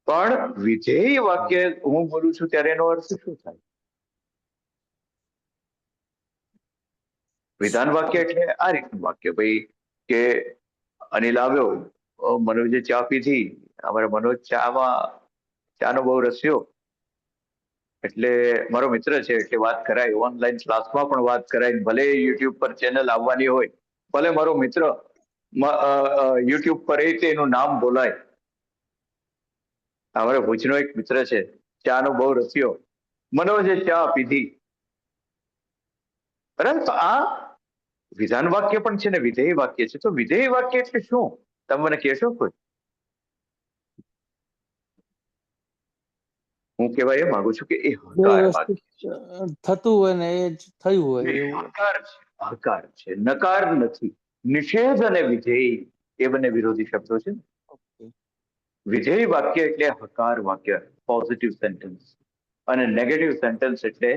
પણ વિધેય વાક્ય હું બોલું છું ત્યારે એનો અર્થ શું થાય? વિધાન વાક્ય એટલે આ રીતનું વાક્ય, ભાઈ કે અનિલ આવ્યો, મનોજે ચા પીધી, અમારે મનોજ ચાનો બહુ રસ્યો, એટલે મારો મિત્ર છે એટલે વાત કરાય, ઓનલાઈન ક્લાસમાં પણ વાત કરાય, ભલે યુટ્યુબ પર ચેનલ આવવાની હોય, ભલે મારો મિત્ર યુટ્યુબ પર એ એનું નામ બોલાય. અમારે ભુજનો એક મિત્ર છે, ચાનો બહુ રસ્યો, મનોજે ચા પીધી. બરાબર. તો આ વિધાન વાક્ય પણ છે ને વિધેય વાક્ય છે. તો વિધેય વાક્ય એટલે શું? તમે મને કહેશો કોઈ? હું કહેવા એ માંગુ છું કે એ બે હકાર વસ્તુ વાક્ય થતું હોય ને એ જ થયું હોય છે. એવું. હકાર છે, હકાર છે, નકાર નથી. નિષેધ અને વિધેય એ બંને વિરોધી શબ્દો છે. Okay. વિધેય વાક્ય એટલે હકાર વાક્ય, પોઝિટિવ સેન્ટેન્સ, અને નેગેટિવ સેન્ટેન્સ એટલે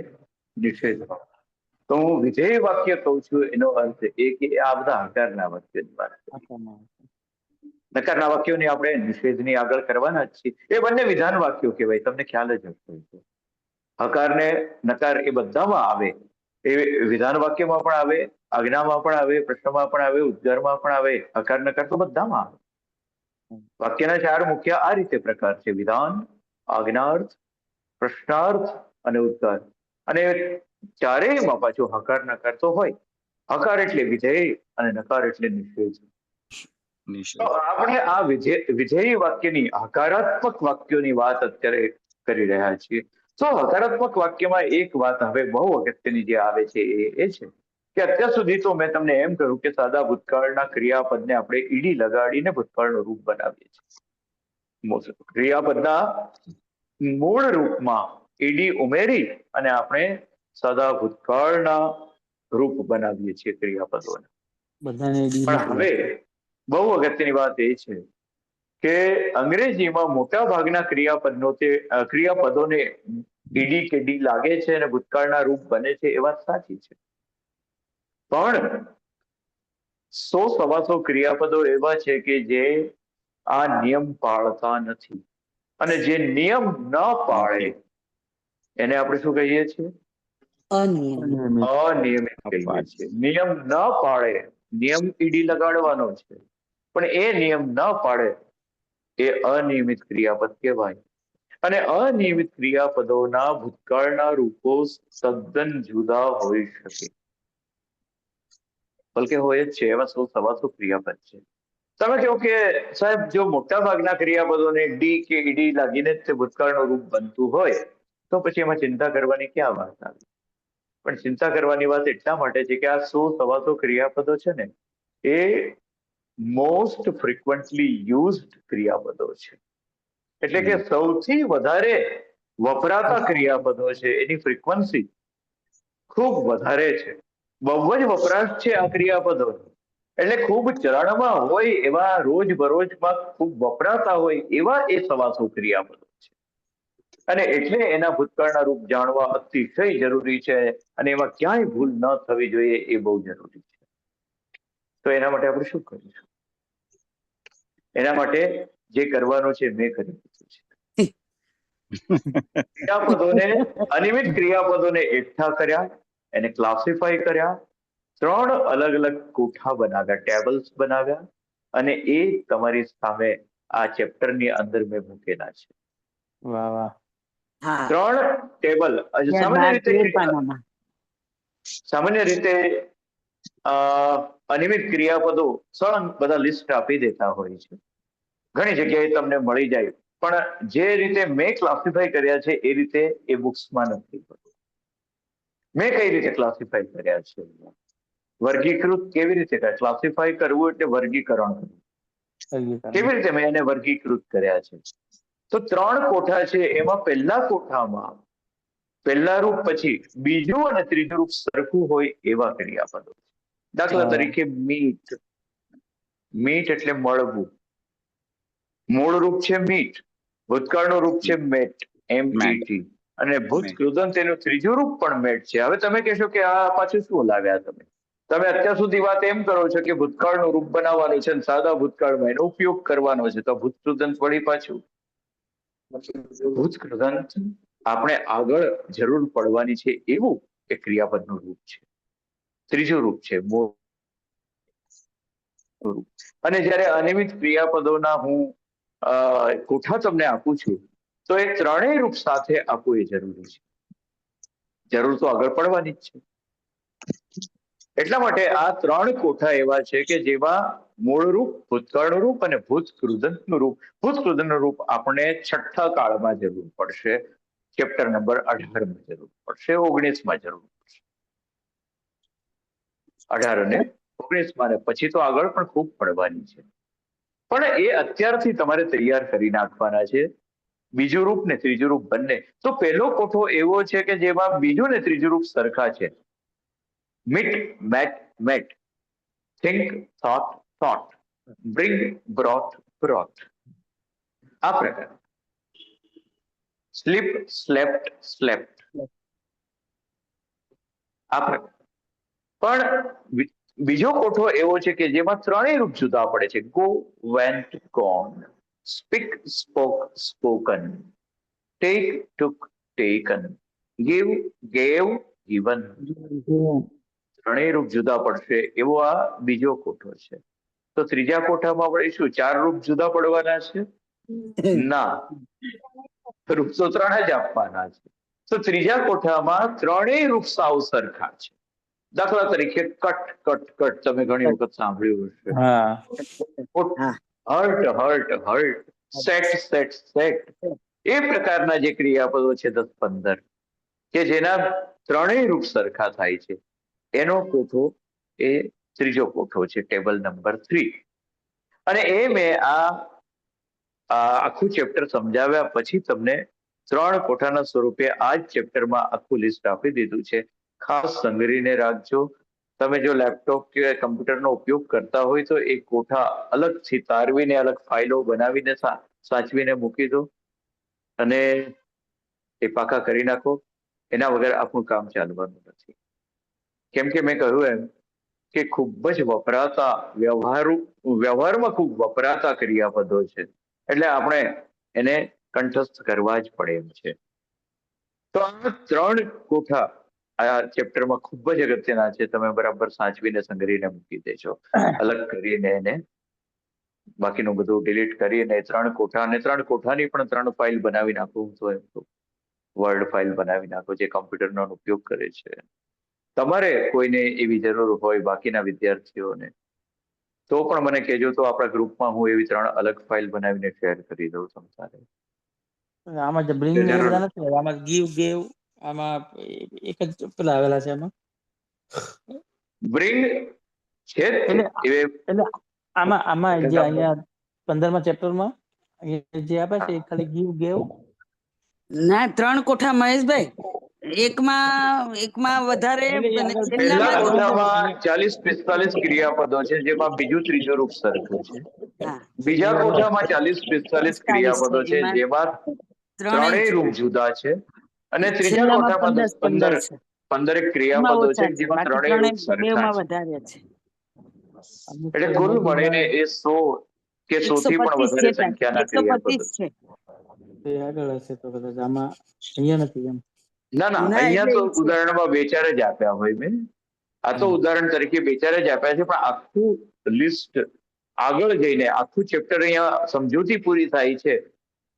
નિષેધ વાક્ય. તો હું વિધેય વાક્ય કહું છું એનો અર્થ એ કે આ બધા હકારના વાક્યની વાત કરીએ. આપવામાં આવે. નકારના વાક્યોની આપણે નિષેધની આગળ કરવાના જ છીએ. એ બંને વિધાન વાક્યો કહેવાય, તમને ખ્યાલ જ હશે. હકાર ને નકાર એ બધામાં આવે. એ વિધાન વાક્યમાં પણ આવે, આજ્ઞામાં પણ આવે, પ્રશ્નમાં પણ આવે, ઉદ્ગારમાં પણ આવે. હકાર નકાર તો બધામાં આવે. વાક્યના ચાર મુખ્ય આ રીતે પ્રકાર છે: વિધાન, આજ્ઞાર્થ, પ્રશ્નાર્થ અને ઉદ્ગાર. અને ચારેયમાં પાછો હકાર નકાર તો હોય. હકાર એટલે વિધેય અને નકાર એટલે નિષેધ. તો આપણે આ વિધેય વાક્યની, હકારાત્મક વાક્યોની વાત અત્યારે કરી રહ્યા છીએ. તો હકારાત્મક વાક્યમાં એક વાત હવે બહુ અગત્યની જે આવે છે એ છે કે અત્યાર સુધી તો મેં તમને એમ કહ્યું કે સાદા ભૂતકાળના ક્રિયાપદને આપણે ઈડી લગાડીને ભૂતકાળનું રૂપ બનાવીએ છીએ. ક્રિયાપદના મૂળ રૂપમાં ઈડી ઉમેરી અને આપણે સાદા ભૂતકાળના રૂપ બનાવીએ છીએ ક્રિયાપદોને. બધાને પણ હવે બહુ અગત્યની વાત એ છે કે અંગ્રેજીમાં મોટા ભાગના ક્રિયાપદોને ઈડી કે ડી લાગે છે અને ભૂતકાળના રૂપ બને છે, એ વાત સાચી છે. પણ 100-125 ક્રિયાપદો એવા છે કે જે આ નિયમ પાળતા નથી. અને જે નિયમ ન પાળે એને આપણે શું કહીએ છીએ? અનિયમિત. અનિયમિત કહીએ છીએ. નિયમ ન પાળે, નિયમ ઈડી લગાડવાનો છે, પણ એ નિયમ ન પાળે એ અનિયમિત ક્રિયાપદ કહેવાય. અને અનિયમિત ક્રિયાપદોના ભૂતકાળના રૂપો તદ્દન જુદા હોઈ શકે, બલકે હોય જ છે. એવા 100-125 ક્રિયાપદ છે. તમે કહો કે સાહેબ જો મોટા ભાગના ક્રિયાપદોને ડી કે ઈડી લાગીને જ તે ભૂતકાળનું રૂપ બનતું હોય તો પછી એમાં ચિંતા કરવાની ક્યાં વાત આવી? પણ ચિંતા કરવાની વાત એટલા માટે છે કે આ 100-125 ક્રિયાપદો છે ને એ મોસ્ટ ફ્રિકવન્ટલી યુઝડ ક્રિયાપદો છે. એટલે કે સૌથી વધારે વપરાતા ક્રિયાપદો છે એની ફ્રીક્વન્સી ખૂબ વધારે છે, બહુ જ વપરાશ છે આ ક્રિયાપદો, એટલે ખૂબ ચલણમાં હોય એવા રોજબરોજમાં ખૂબ વપરાતા હોય એવા એ સવાસો ક્રિયાપદો છે, અને એટલે એના ભૂતકાળના રૂપ જાણવા અતિશય જરૂરી છે, અને એમાં ક્યાંય ભૂલ ન થવી જોઈએ એ બહુ જરૂરી છે. તો એના માટે આપણે શું કરીશું? એના માટે જે કરવાનું છે મેં કરી દીધું છે. ક્રિયાપદોને, અનિયમિત ક્રિયાપદોને એકઠા કર્યા, એને ક્લાસિફાઈ કર્યા, 3 અલગ અલગ કોઠા બનાવ્યા, ટેબલ્સ બનાવ્યા, અને એ તમારી સામે આ ચેપ્ટરની અંદર મેં મૂકેલા છે. વાહ વાહ. હા 3 ટેબલ. સામાન્ય રીતે અનિયમિત ક્રિયાપદો સળંગ બધા લિસ્ટ આપી દેતા હોય છે, ઘણી જગ્યાએ તમને મળી જાય, પણ જે રીતે મેં ક્લાસિફાઈ કર્યા છે એ રીતે એ બુક્સમાં નથી. મેં કઈ રીતે ક્લાસિફાઈ કર્યા છે, વર્ગીકૃત કેવી રીતે કર્યા? ક્લાસિફાઈ કરવું એટલે વર્ગીકરણ કરવું. કેવી રીતે મેં એને વર્ગીકૃત કર્યા છે? તો 3 કોઠા છે, એમાં પહેલા કોઠામાં પહેલા રૂપ પછી બીજું અને ત્રીજું રૂપ સરખું હોય એવા ક્રિયાપદો. દાખલા તરીકે મીટ. મીટ એટલે મળવું, મૂળ રૂપ છે મીટ, ભૂતકાળનું રૂપ છે મેટ, MET, અને ભૂતકૃદંત એનું ત્રીજું રૂપ પણ મેટ છે. હવે તમે કહેશો કે આ પાછું શું લાવ્યા તમે? તમે અત્યાર સુધી વાત એમ કરો છો કે ભૂતકાળનું રૂપ બનાવવાનું છે, સાદા ભૂતકાળમાં એનો ઉપયોગ કરવાનો છે, તો ભૂતકૃદંત વળી પાછું ભૂતકૃદંત આપણે આગળ જરૂર પડવાની છે એવું એક ક્રિયાપદનું રૂપ છે, ત્રીજું રૂપ છે મૂળ રૂપ. અને જ્યારે અનિયમિત ક્રિયાપદોના હું કોઠા તમને આપું છું, તો એ 3 રૂપ સાથે આપવું એ જરૂરી છે. જરૂર તો આગળ પડવાની જ છે. એટલા માટે આ 3 કોઠા એવા છે કે જેમાં મૂળ રૂપ, ભૂતકાળનું રૂપ અને ભૂતકૃદંતનું રૂપ. ભૂતકૃદંતનું રૂપ આપણે 6ઠ્ઠા કાળમાં જરૂર પડશે, ચેપ્ટર નંબર 18માં જરૂર પડશે, 19માં જરૂર પડશે. 18 અને 19માં, ને પછી તો આગળ પણ ખૂબ પડવાની છે. પણ એ અત્યારથી તમારે તૈયાર કરી નાખવાના છે, બીજું રૂપ ને ત્રીજું રૂપ બંને. તો પહેલો કોઠો એવો છે કે જેમાં બીજું ને ત્રીજું રૂપ સરખા છે. Meet, met, met. Think, thought, thought. Bring, brought, brought. આ પ્રકાર. Sleep, slept, slept. આ પ્રકાર. પણ બીજો કોઠો એવો છે કે જેમાં 3 રૂપ જુદા પડે છે. Go, went, gone. Speak, spoke, spoken. Take, took, taken. Give, gave, given. 3 રૂપ જુદા પડશે એવો આ બીજો કોઠો છે. તો ત્રીજા કોઠામાં આપણે શું 4 રૂપ જુદા પડવાના છે? ના, રૂપ તો 3 જ આપવાના છે. તો ત્રીજા કોઠામાં 3 રૂપ સાવ સરખા છે. દાખલા તરીકે કટ, કટ, કટ. તમે ઘણી વખત સાંભળ્યું હશે. Hurt, hurt, hurt. Set, set, set. એ પ્રકારના જે ક્રિયાપદો છે 10-15 કે જેના 3 રૂપ સરખા થાય છે, એનો કોઠો એ ત્રીજો કોઠો છે, ટેબલ નંબર 3. અને એ મેં આ આખું ચેપ્ટર સમજાવ્યા પછી તમને 3 કોઠાના સ્વરૂપે આ જ ચેપ્ટરમાં આખું લિસ્ટ આપી દીધું છે. ખાસ સંગ્રહીને રાખજો. તમે જો લેપટોપ કે કમ્પ્યુટરનો ઉપયોગ કરતા હોય તો એ કોઠા અલગથી તારવીને અલગ ફાઇલો બનાવીને સાચવીને મૂકી દો, અને એ પાકા કરી નાખો. એના વગર આપણું કામ ચાલવાનું નથી. કેમ કે મેં કહ્યું એમ કે ખૂબ જ વપરાતા, વ્યવહારમાં ખૂબ વપરાતા ક્રિયાપદો છે, એટલે આપણે એને કંઠસ્થ કરવા જ પડે એમ છે. તો આ 3 કોઠા આ ચેપ્ટરમાં ખૂબ જ અગત્યના છે. તમે બરાબર સાચવીને સંગ્રહીને મૂકી દેજો, અલગ કરીને એને બાકીનું બધું ડિલીટ કરીને 3 કોઠા, અને 3 કોઠાની પણ 3 ફાઇલ બનાવી નાખો. તો એમ તો વર્ડ ફાઇલ બનાવી નાખો જે કમ્પ્યુટરનો ઉપયોગ કરે છે. તમારે કોઈને એવી જરૂર હોય બાકીના વિદ્યાર્થીઓને, તો પણ મને કહેજો, તો આપણા ગ્રુપમાં હું એવી 3 અલગ ફાઇલ બનાવીને શેર કરી દઉં તમારે. આમાં જે બ્રિંગ ને બધા નથી, આમાં ગીવ, ગેવ, આમાં એક જ પેલા આવેલા છે. એમાં બ્રિંગ છે, એટલે આમાં જે અહીંયા 15મા ચેપ્ટરમાં એ જે આપે છે એ ખાલી ગીવ ગેવ. ના 3 કોઠા મહેશભાઈ, એકમાં વધારે એટલે એ અને આગળ પહેલા છેલ્લામાં જ કોઠામાં 40-45 ક્રિયાપદો છે, જેમાં બીજું ત્રીજું રૂપ સરખું છે. હા બીજા કોઠામાં 40-45 ક્રિયાપદો છે, એમાં જેમાં 3 ત્રણેય રૂપ જુદા છે. અને ત્રીજા છેલ્લામાં કોઠામાં 15 છે. 15 એમાં ક્રિયાપદો છે, ઓછા છે, જેમાં બાકી ત્રણેય રૂપ સરખા બેવમાં છે. વધારે છે. અમુક એટલે તો કુલ મોબાઈલમાં મળીને એ 100 કે 100 થી પણ 125 વધારે જેટલા છે, સંખ્યાના 125 ક્રિયાપદો છે. છે. તે આગળ હશે તો કદાચ આમાં અહીંયા નથી એમ. ના ના, ના અહીંયા એટલે તો ઈ છે. ઉદાહરણમાં 2-4 જ આપ્યા હોય મેં. આ તો ઉદાહરણ તરીકે 2-4 જ આપ્યા છે, પણ આખું લિસ્ટ આગળ જઈને આખું ચેપ્ટર અહીંયા સમજૂતી પૂરી થાય છે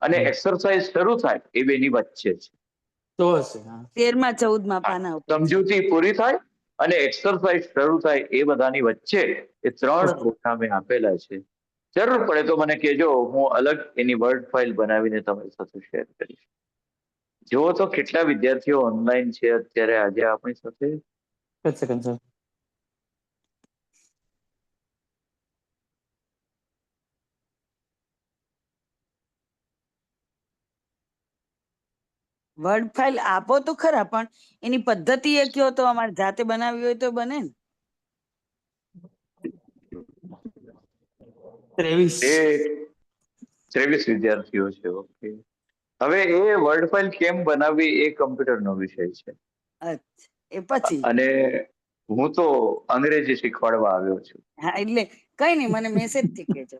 અને એક્સરસાઇઝ શરૂ થાય એ બેની વચ્ચે છે. તો હશે. હા 13માં 14માં પાના ઉપર છે. સમજૂતી પૂરી થાય અને એક્સરસાઇઝ શરૂ થાય એ બધાની વચ્ચે એ 3 કોઠા મેં આપેલા છે. જરૂર પડે તો મને કહેજો, હું અલગ એની વર્ડ ફાઇલ બનાવીને તમારી સાથે શેર કરીશ. જુઓ તો કેટલા વિદ્યાર્થીઓ ઓનલાઈન છે અત્યારે આજે આપણી સાથે. એક સેકન્ડ સર. વર્ડ ફાઇલ આપો તો ખરા, પણ એની પદ્ધતિ એ કયો તો અમારે જાતે બનાવવી હોય તો બને ને. 23. એ 23 વિદ્યાર્થીઓ છે. ઓકે, હવે એ વર્ડ ફાઇલ કેમ બનાવવી એ કમ્પ્યુટરનો વિષય છે. અચ્છા, એ પછી અને હું તો અંગ્રેજી શીખવાડવા આવ્યો છું. હા, એટલે કઈ નહીં, મને મેસેજ થી કહેજો.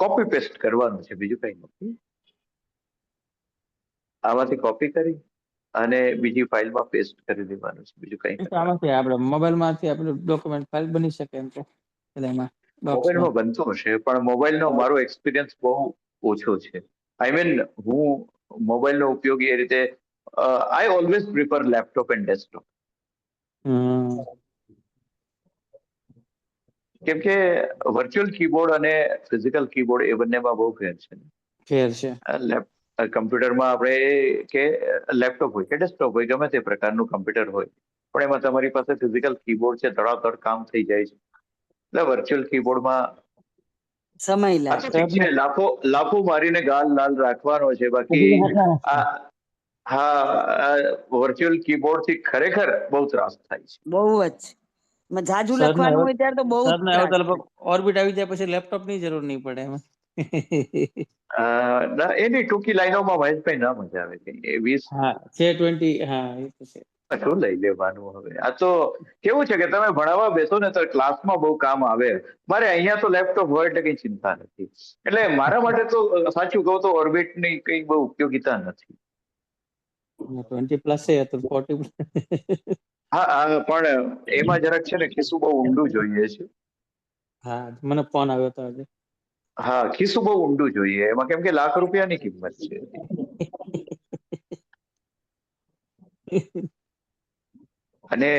કોપી પેસ્ટ કરવાનું છે, બીજું કઈ નથી. આમાંથી કોપી કરી અને બીજી ફાઇલમાં પેસ્ટ કરી દેવાનું છે, બીજું કઈ એ તો કરવાનું. આમાંથી આપણે મોબાઈલમાંથી આપણે ડોક્યુમેન્ટ ફાઇલ બની શકે એમ છે. એટલે એમાં બોક્સમાં મોબાઈલમાં બનતું હશે, પણ મોબાઈલનો મારો એક્સપિરિયન્સ બહુ ઓછો છે. આઈ મીન, હું મોબાઈલનો ઉપયોગ એ રીતે I always prefer laptop and desktop. કેમ કે વર્ચ્યુઅલ કીબોર્ડ અને ફિઝિકલ કીબોર્ડ એ બંનેમાં બહુ ફેર છે. ફેર છે. કમ્પ્યુટરમાં આપણે કે લેપટોપ હોય કે ડેસ્કટોપ હોય, ગમે તે પ્રકારનું કમ્પ્યુટર હોય, પણ એમાં તમારી પાસે ફિઝિકલ કીબોર્ડ છે, ધડાધડ કામ થઈ જાય છે. એટલે વર્ચ્યુઅલ કીબોર્ડમાં સમય આ તો લાગે. ઠીક છે, લાફો મારીને ગાલ લાલ રાખવાનો છે, બાકી વર્ચ્યુઅલ કીબોર્ડ થી ખરેખર બહુ ત્રાસ થાય છે. બહુ જ જાજુ સર ને લખવાનું હોય ત્યારે તો બહુ જ સર ને હવે ત્રાસ તો થાય. ઓર્બિટ આવી જાય પછી લેપટોપ ની જરૂર નહીં પડે એમાં. ના, એની ટૂંકી લાઈનોમાં મહેશભાઈ ના મજા આવે કઈ. એ 20 હા છે 20. હા એ તો છે. શું લઈ લેવાનું હવે. આ તો કેવું છે કે તમે ભણાવવા બેસો ને તો ક્લાસમાં બહુ કામ આવે. મારે અહીંયા તો લેપટોપ હોય એટલે કઈ ચિંતા નથી. એટલે મારા માટે તો સાચું કહું તો ઓર્બિટ ની કઈ બહુ ઉપયોગિતા નથી. 20+ છે તો 40+. હા, પણ એમાં જરાક છે ને ખિસ્સું બહુ ઊંડું જોઈએ છે. હા, મને ફોન આવ્યો હતો આજે. હા, ખિસ્સું બહુ ઊંડું જોઈએ એમાં, કેમ કે લાખ રૂપિયાની કિંમત છે. અને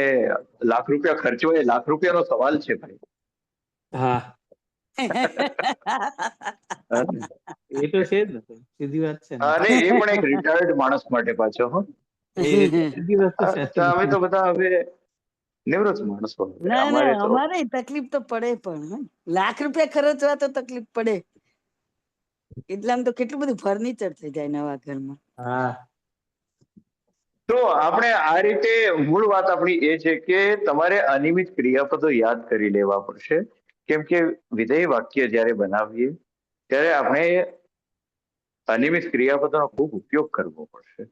લાખ રૂપિયા ખર્ચો એ લાખ રૂપિયાનો સવાલ છે ભાઈ. હા એ તો છે જ ને, સીધી વાત છે ને. અને એ પણ એક રિટાયર્ડ માણસ માટે પાછો. એ સીધી વસ્તુ છે. અમે તો બધા હવે નિવૃત્ત માણસો. ના અમારે તો અમારે તકલીફ તો પડે, પણ લાખ રૂપિયા ખર્ચવા તો તકલીફ પડે. એટલામાં તો કેટલું બધું ફર્નિચર થઈ જાય નવા ઘરમાં. હા, તો આપણે આ રીતે મૂળ વાત આપણી એ છે કે તમારે અનિયમિત ક્રિયાપદો યાદ કરી લેવા પડશે. કેમ કે વિધેય વાક્ય જ્યારે બનાવીએ ત્યારે આપણે અનિયમિત ક્રિયાપદોનો ખૂબ ઉપયોગ કરવો પડશે.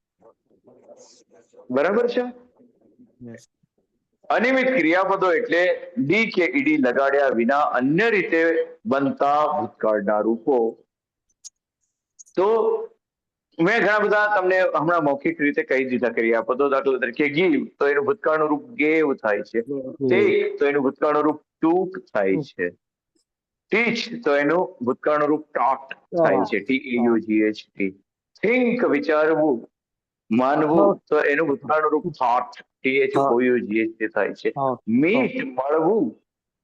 બરાબર છે. yes. અનિયમિત ક્રિયાપદો એટલે ડી કે ઈડી લગાડ્યા વિના અન્ય રીતે બનતા ભૂતકાળના રૂપો. તો મેં ઘણા બધા તમને હમણાં મૌખિક રીતે કહી દીધા ક્રિયાપદો. દાખલા તરીકે ગીવ તો એનું ભૂતકાળનું રૂપ ગેવ થાય છે. ટેક તો એનું ભૂતકાળનું રૂપ ટૂક થાય છે. ટીચ તો એનું ભૂતકાળનું રૂપ ટોટ થાય છે. TEUGHT. થિંક વિચારવું. માનવું તો એનું ભૂતકાળનું રૂપ થોટ. THOUGHT થાય છે. મીટ મળવું.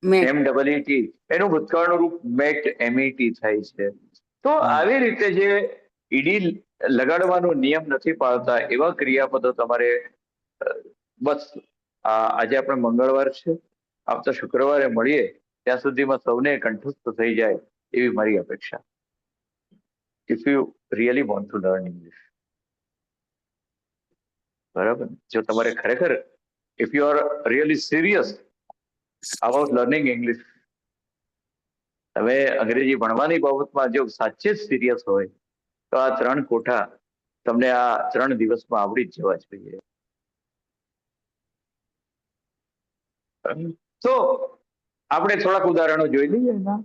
MET એનું ભૂતકાળનું રૂપ મેટ MET થાય છે. તો આવી રીતે જે ઈડી લગાડવાનો નિયમ નથી પાળતા એવા ક્રિયાપદો તમારે બસ આજે આપણે મંગળવાર છે, આવતા શુક્રવારે મળીએ ત્યાં સુધીમાં સૌને કંઠસ્થ થઈ જાય એવી મારી અપેક્ષા. If you really want to learn English, બરાબર, જો તમારે ખરેખર if you are really serious about learning English, તમે અંગ્રેજી ભણવાની બાબતમાં જો સાચે જ સિરિયસ હોય તો આ 3 કોઠા તમને આ 3 દિવસમાં આવડી જ જવા જોઈએ. તો આપણે થોડાક ઉદાહરણો જોઈ લઈએ. એના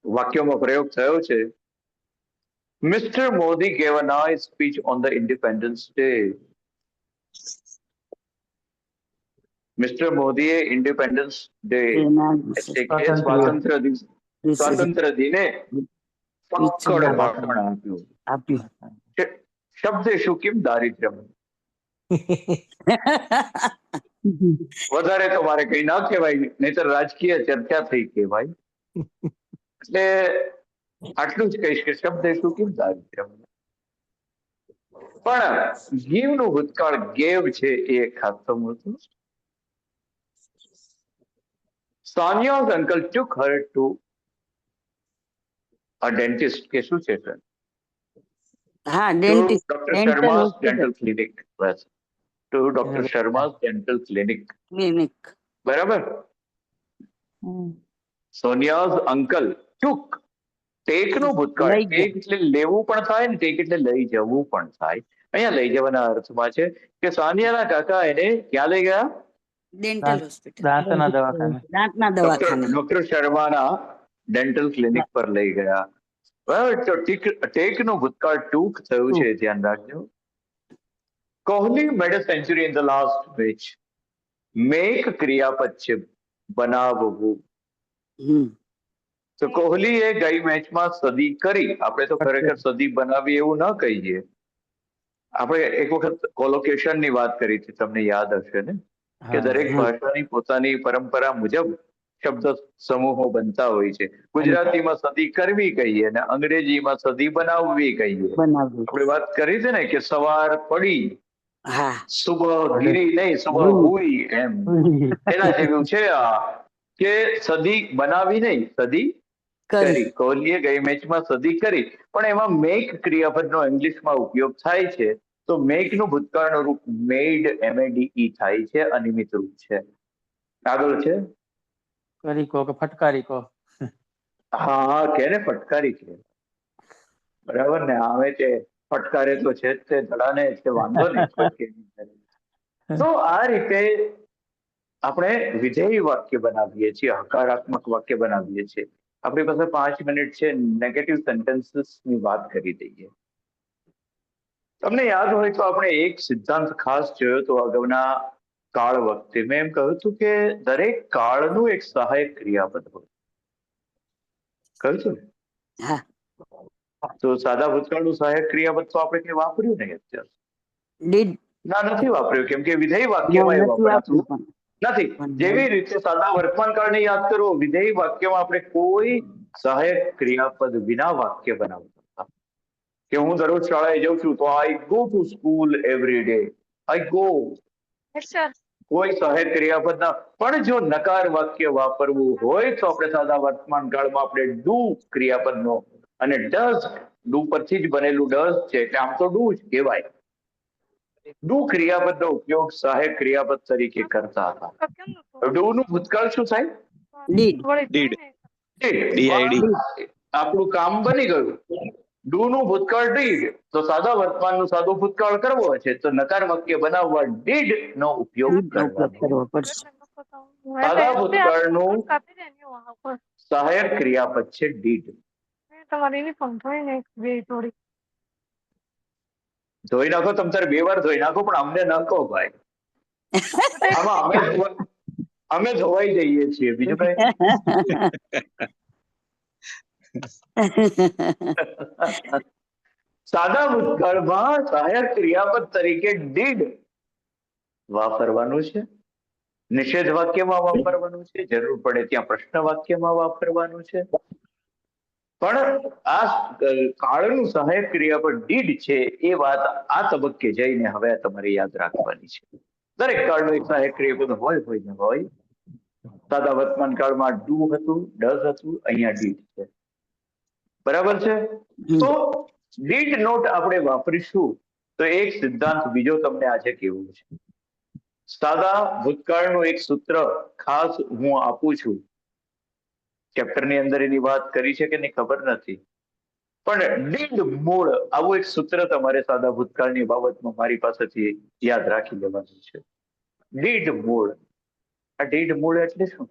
વાક્યોમાં પ્રયોગ થયો છે. Mister Modi gave a nice speech on the Independence Day. Mister મોદીએ ઇન્ડિપેન્ડન્સ ડે એટલે કે સ્વાતંત્ર્ય દિને ફક્કડ ભાષણ આપ્યું. શબ્દ શું કેમ દારિદ્ર્ય, વધારે તો મારે કઈ ના કહેવાય, નહીતર રાજકીય ચર્ચા થઈ કહેવાય. એટલે આટલું જ કહીશ કે શબ્દ શું કેમ દારિદ્ર્ય. પણ ગીવનું ભૂતકાળ ગેવ છે એ ખાસું હતું. Sonia's uncle took her to a dentist. કે શું છે સર? હા, To dentist, Dr. Dental Sharma's hospital dental clinic. Bus, to Dr. Sharma's dental clinic. Clinic. બરાબર. Sonia's uncle took. ટેક નું ભૂતકાળ, લઈ ગયા. ટેક એટલે લેવું પણ થાય ને ટેક એટલે લઈ જવું પણ થાય. અહીંયા લઈ જવાના અર્થમાં છે કે સાનિયાના કાકા એને ક્યાં લઈ ગયા? ડેન્ટલ હોસ્પિટલ, દાંતના દવાખાને. દાંતના દવાખાને. ડોક્ટર શર્માના ડેન્ટલ ક્લિનિક પર લઈ ગયા. બરાબર. તો ટેક નું ભૂતકાળ ટૂંક થયું છે, ધ્યાન રાખજો. Kohli made a century in the last match. Make ક્રિયાપદ છે બનાવવું. તો કોહલીએ ગઈ મેચમાં સદી કરી. આપણે તો ખરેખર સદી બનાવી એવું ન કહીએ. આપણે એક વખત કોલોકેશનની વાત કરી હતી, તમને યાદ હશે ને, કે દરેક ભાષાની પોતાની પરંપરા મુજબ શબ્દ સમૂહો બનતા હોય છે. ગુજરાતીમાં સદી કરવી કહીએ ને અંગ્રેજીમાં સદી બનાવવી કહીએ. આપણે વાત કરી છે ને કે સવાર પડી, સુબહ ગીરી નહીં સુબહ હુઈ, એમ એના જેવું છે આ કે સદી બનાવી નહીં સદી કરી. કોહલીએ ગઈ મેચમાં સદી કરી, પણ એમાં મેક ક્રિયાપદનો ઇંગ્લિશમાં ઉપયોગ થાય છે. તો મેક નું ભૂતકાળનું રૂપ મેડ, MADE થાય છે, અનિયમિત રૂપ છે. આગળ છે કરી કો કે ફટકારી કો. હા, કે ને ફટકારી કે, બરાબર ને. આવે છે ફટકારે તો છે જ તે ધડાને, એટલે વાંધો નહીં. તો આ રીતે આપણે વિધેય વાક્ય બનાવીએ છીએ, હકારાત્મક વાક્ય બનાવીએ છીએ. આપણી પાસે 5 મિનિટ છે, નેગેટિવ સેન્ટેન્સીસ ની વાત કરી દઈએ. તમને યાદ હોય તો આપણે એક સિદ્ધાંત ખાસ જોયો તો અગાઉના કાળ વખતે. મેં એમ કહ્યું હતું કે દરેક કાળનું એક સહાયક ક્રિયાપદ હોય. કહ્યું હતું ને? તો સાદા ભૂતકાળનું સહાયક ક્રિયાપદ તો આપણે કઈ વાપર્યું નહીં અત્યારે. ના, નથી વાપર્યું, કેમ કે વિધેય વાક્યમાં એ વપરાતું નથી. જેવી રીતે સાદા વર્તમાન કાળને યાદ કરો, વિધેય વાક્યમાં આપણે કોઈ સહાયક ક્રિયાપદ વિના વાક્ય બનાવતા કે હું દરરોજ શાળાએ જાઉં છું તો I go to school every day. I go, કોઈ સહાયક ક્રિયાપદ ના. પણ જો નકાર વાક્ય વાપરવું હોય તો આપણે સાદા વર્તમાન કાળમાં આપણે ડુ ક્રિયાપદનો, અને ડઝ ડુ પરથી જ બનેલું ડઝ છે એટલે આમ તો ડુ જ કહેવાય. ડુ ક્રિયાપદનો ઉપયોગ સહાયક ક્રિયાપદ તરીકે કરતા હતા. ડુ નું ભૂતકાળ શું થાય? ડીડ. આપણું કામ બની ગયું. ડુ નું ભૂતકાળ ડીડ. તો સાદા વર્તમાનનું સાદો ભૂતકાળ કરવો છે તો નકાર વાક્ય બનાવવા ડીડ નો ઉપયોગ કરવો પડશે. સાદા ભૂતકાળનું સહાયક ક્રિયાપદ છે ડીડ. ધોઈ નાખો, તમ તારે 2 વાર ધોઈ નાખો, પણ અમને ન કહો ભાઈ. આમાં અમે ધોવાઈ જઈએ છીએ, બીજું કઈ. સાદા ભૂતકાળમાં સહાયક ક્રિયાપદ તરીકે ડીડ વાપરવાનું છે. નિષેધ વાક્યમાં વાપરવાનું છે, જરૂર પડે ત્યાં પ્રશ્ન વાક્યમાં વાપરવાનું છે. પણ આ કાળનું સહાયક ક્રિયાપદ ડીડ છે એ વાત આ તબક્કે જઈને હવે તમારે યાદ રાખવાની છે. દરેક કાળનું એક સહાયક ક્રિયાપદ હોય ને હોય. સાદા વર્તમાન કાળમાં ડુ હતું, ડઝ હતું, અહીંયા ડીડ છે. બરાબર છે. તો ડીડ નોટ આપણે વાપરીશું તો એક સિદ્ધાંત બીજો તમને આજે કેવું છે. સાદા ભૂતકાળનું એક સૂત્ર ખાસ હું આપું છું. ચેપ્ટરની અંદર એની વાત કરી છે કે નહીં ખબર નથી, પણ ડીડ મૂળ આવું એક સૂત્ર તમારે સાદા ભૂતકાળની બાબતમાં મારી પાસેથી યાદ રાખી લેવાનું છે. ડીડ મૂળ. આ ડીડ મૂળ એટલે શું?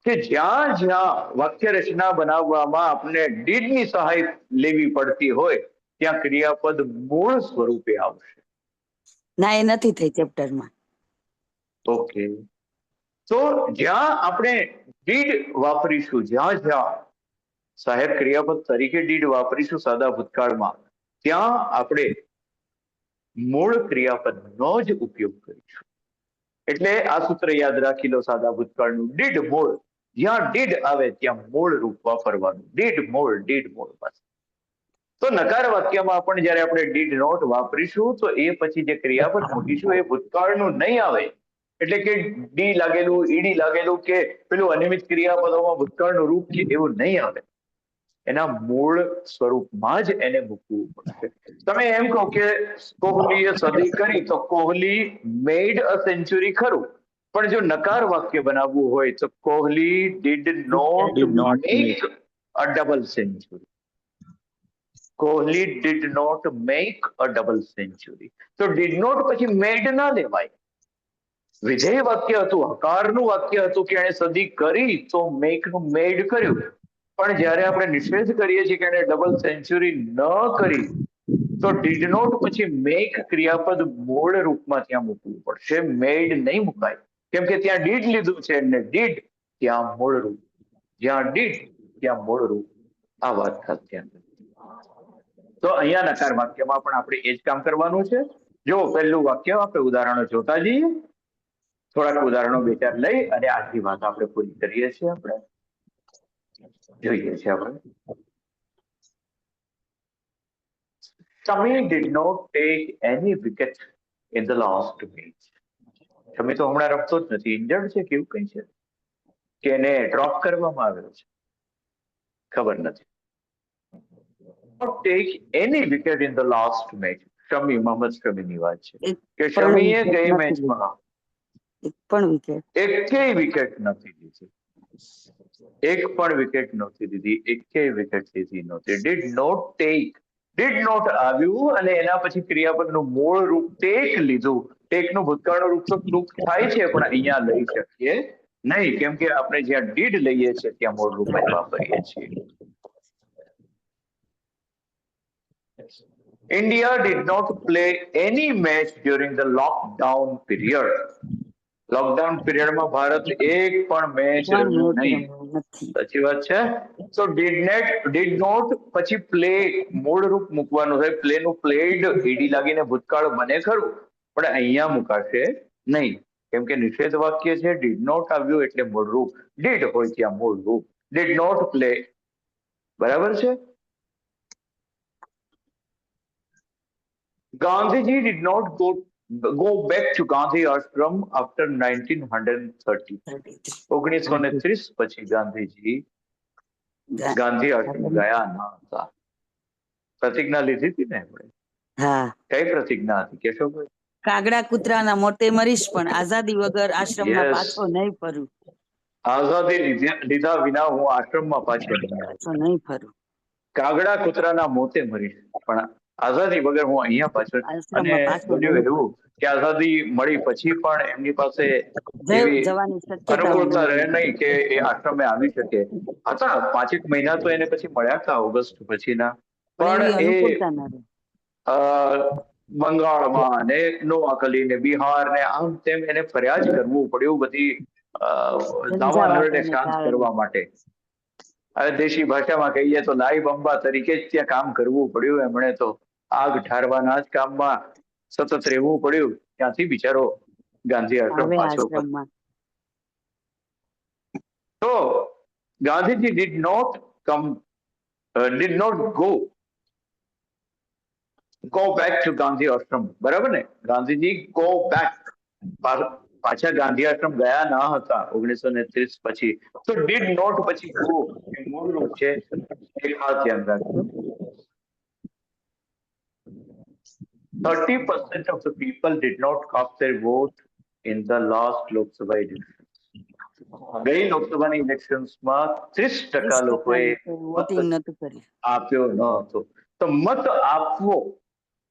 કે જ્યાં જ્યાં વાક્ય રચના બનાવવામાં આપણે ડીડની સહાય લેવી પડતી હોય ત્યાં ક્રિયાપદ મૂળ સ્વરૂપે આવશે. ના, એ નથી થઈ ચેપ્ટરમાં. ઓકે. તો જ્યાં આપણે ડીડ વાપરીશું, જ્યાં જ્યાં સાહેબ ક્રિયાપદ તરીકે ડીડ વાપરીશું સાદા ભૂતકાળમાં, ત્યાં આપણે મૂળ ક્રિયાપદનો જ ઉપયોગ કરીશું. એટલે આ સૂત્ર યાદ રાખી લો સાદા ભૂતકાળનું. ડીડ મૂળ. જ્યાં ડીડ આવે ત્યાં મૂળ રૂપ વાપરવાનું. ડીડ મૂળ, ડીડ મૂળ. તો નકાર વાક્યમાં પણ જયારે આપણે ડીડ નોટ વાપરીશું તો એ પછી જે ક્રિયાપદ મૂકીશું એ ભૂતકાળનું નહીં આવે. એટલે કે ડી લાગેલું, ઈડી લાગેલું કે પેલું અનિયમિત ક્રિયાપદોમાં ભૂતકાળનું રૂપ છે એવું નહીં આવે. એના મૂળ સ્વરૂપમાં જ એને મૂકવું પડશે. તમે એમ કહો કે કોહલીએ સદી કરી તો કોહલી મેડ અ સેન્ચુરી ખરું, પણ જો નકાર વાક્ય બનાવવું હોય તો Kohli did not make a double century. Kohli did not make a double century. તો ડીડ નોટ પછી મેડ ના લેવાય. વિધેય વાક્ય હતું, હકારનું વાક્ય હતું કે એને સદી કરી તો મેક નું મેડ કર્યું. પણ જ્યારે આપણે નિષેધ કરીએ છીએ કે એને ડબલ સેન્ચુરી ન કરી તો ડીડ નોટ પછી મેક ક્રિયાપદ મૂળ રૂપમાં ત્યાં મૂકવું પડશે. મેડ નહીં મુકાય, કેમ કે ત્યાં ડીડ લીધું છે અને ડીડ ત્યાં મૂળ રૂપ. જ્યાં ડીડ ત્યાં મૂળ રૂપ. આ વાત ખાસ ધ્યાન રાખજો. તો અહીંયા નકાર વાક્યમાં પણ આપણે એ જ કામ કરવાનું છે. જો પહેલું વાક્ય આપણે ઉદાહરણો જોતા જઈએ, થોડાક ઉદાહરણો બે ચાર લઈ અને આજની વાત આપણે પૂરી કરીએ છીએ. આપણે જોઈએ છીએ આપણે. Shami did not take any wicket in the last match. શમી તો હમણાં રમતો જ નથી, ઇન્જર્ડ છે કેવું કઈ છે કે એને ડ્રોપ કરવામાં આવ્યો છે, ખબર નથી. Not take any wicket in the last match. શમી, મોહમ્મદ શમીની વાત છે કે શમીએ ગઈ મેચમાં એક પણ વિકેટ એકેય વિકેટ નથી લીધી. એક પણ વિકેટ નહોતી લીધી, એકેય વિકેટ લીધી નહોતી. Did not take. Did not આવ્યું અને એના પછી ક્રિયાપદનું મૂળ રૂપ ટેક લીધું. ટેકનું ભૂતકાળનું રૂપ તો રૂપ થાય છે પણ અહીંયા લઈ શકીએ નહીં, કેમ કે આપણે જ્યાં ડીડ લઈએ છીએ ત્યાં મૂળ રૂપ જ વાપરીએ છીએ. India did not play any match during the lockdown period. Lockdown પીરિયડમાં ભારત એક પણ મેચ રમ્યું નહીં. સાચી વાત છે. તો ડીડ નોટ પછી પ્લે મૂળ રૂપ મૂકવાનું છે. પ્લે નું પ્લેડ ઈડી લાગીને ભૂતકાળ બને ખરું, પણ અહીંયા મુકાશે નહીં, કેમ કે નિષેધ વાક્ય છે. ડીડ નોટ આવ્યું એટલે મૂળ રૂપ. ડીડ હોય ત્યાં મૂળ રૂપ. Did not play. બરાબર છે. Gandhiji did not go back to Gandhi ashram after 1930. 1930 પછી ગાંધીજી ગાંધી આશ્રમ ગયા ન હતા. પ્રતિજ્ઞા લીધી હતી ને આપણે. હા, કઈ પ્રતિજ્ઞા હતી કેશો ભાઈ? કાગડા કૂતરાના મોતે મરીશ પણ આઝાદી વગર આશ્રમમાં Yes. પાછો નહીં ફરું. આઝાદી લીધા વિના હું આશ્રમમાં પાછો નહીં ફરું. કાગડા કૂતરાના મોતે મરીશ પણ આઝાદી વગર હું અહીંયા પાછળ. અને બન્યું એવું કે આઝાદી મળી પછી પણ એમની પાસે એવી અનુકૂળતા રહે નહીં કે એ આશ્રમે આવી શકે. હતા 5 મહિના તો એને પછી મળ્યા હતા ઓગસ્ટ પછીના, પણ એ બંગાળમાં ને નોઆકલી ને બિહાર ને આમ તેમ એને ફરિયાદ કરવું પડ્યું બધી દાવાનળને શાંત કરવા માટે. હવે દેશી ભાષામાં કહીએ તો લાઈ બંબા તરીકે જ ત્યાં કામ કરવું પડ્યું. એમણે તો આગ ઠારવાના જ કામમાં સતત રહેવું પડ્યું. ત્યાંથી બિચારો ગાંધી આશ્રમ પાછો. તો Gandhiji did not go back to Gandhi આશ્રમ. બરાબર ને? ગાંધીજી go back પાછા ગાંધી આશ્રમ ગયા ન હતા 1930 પછી, તો ડીડ નોટ પછી ગો એ મૂળ રૂપ છે, એ ખાસ ધ્યાન રાખજો. 30% of the people did not cast their vote in the last Lok Sabha election. ગઈ લોકસભાની ઇલેક્શન્સમાં 30% લોકોએ વોટિંગ નતું કર્યું. આપ્યો ન હતો. તો મત આપવો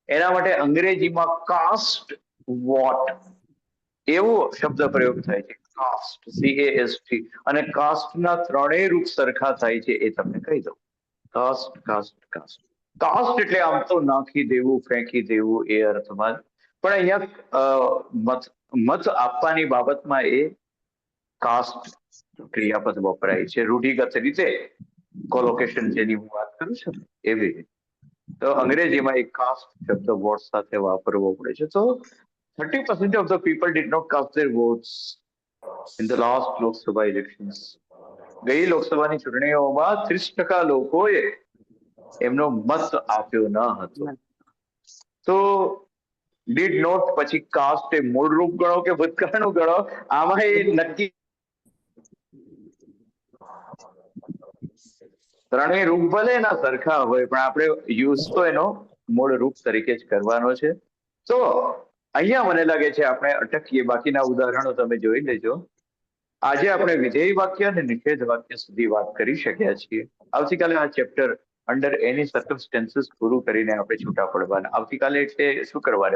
એના માટે અંગ્રેજીમાં કાસ્ટ વોટ એવો શબ્દ પ્રયોગ થાય છે. કાસ્ટ, CAST, અને કાસ્ટના ત્રણેય રૂપ સરખા થાય છે એ તમને કહી દઉં. કાસ્ટ કાસ્ટ કાસ્ટ કાસ્ટ એટલે આમ તો નાખી દેવું, ફેંકી દેવું એ અર્થમાં, પણ અહીંયા મત આપવાની બાબતમાં એ કાસ્ટ ક્રિયાપદ વપરાય છે રૂઢિગત રીતે. કોલોકેશન જેની હું વાત કરું છું એવી રીતે. તો અંગ્રેજીમાં એક કાસ્ટ શબ્દ વોટ સાથે વાપરવો પડે છે. તો 30% of the people did not cast their votes in the last Lok Sabha elections. ગઈ લોકસભાની ચૂંટણીઓમાં 30% લોકોએ એમનો મત આપ્યો ન હતો. તો ડીડ નોટ પછી કાસ્ટ એ મૂળ રૂપ ગણો કે ભૂતકાળનું ગણો, આમાં એ નક્કી ત્રણેય રૂપ ભલે એના સરખા હોય પણ આપણે યુઝ તો એનો મૂળ રૂપ તરીકે જ કરવાનો છે. તો અહીંયા મને લાગે છે આપણે અટકીએ, બાકીના ઉદાહરણો તમે જોઈ લેજો. આજે આપણે વિધેય વાક્ય અને નિષેધ વાક્ય સુધી વાત કરી શક્યા છીએ. આવતીકાલે આ ચેપ્ટર અંડર એની સર્કમસ્ટેન્સીસ પૂરું કરીને આપણે છૂટા પડવાના. આવતીકાલે એટલે શુક્રવારે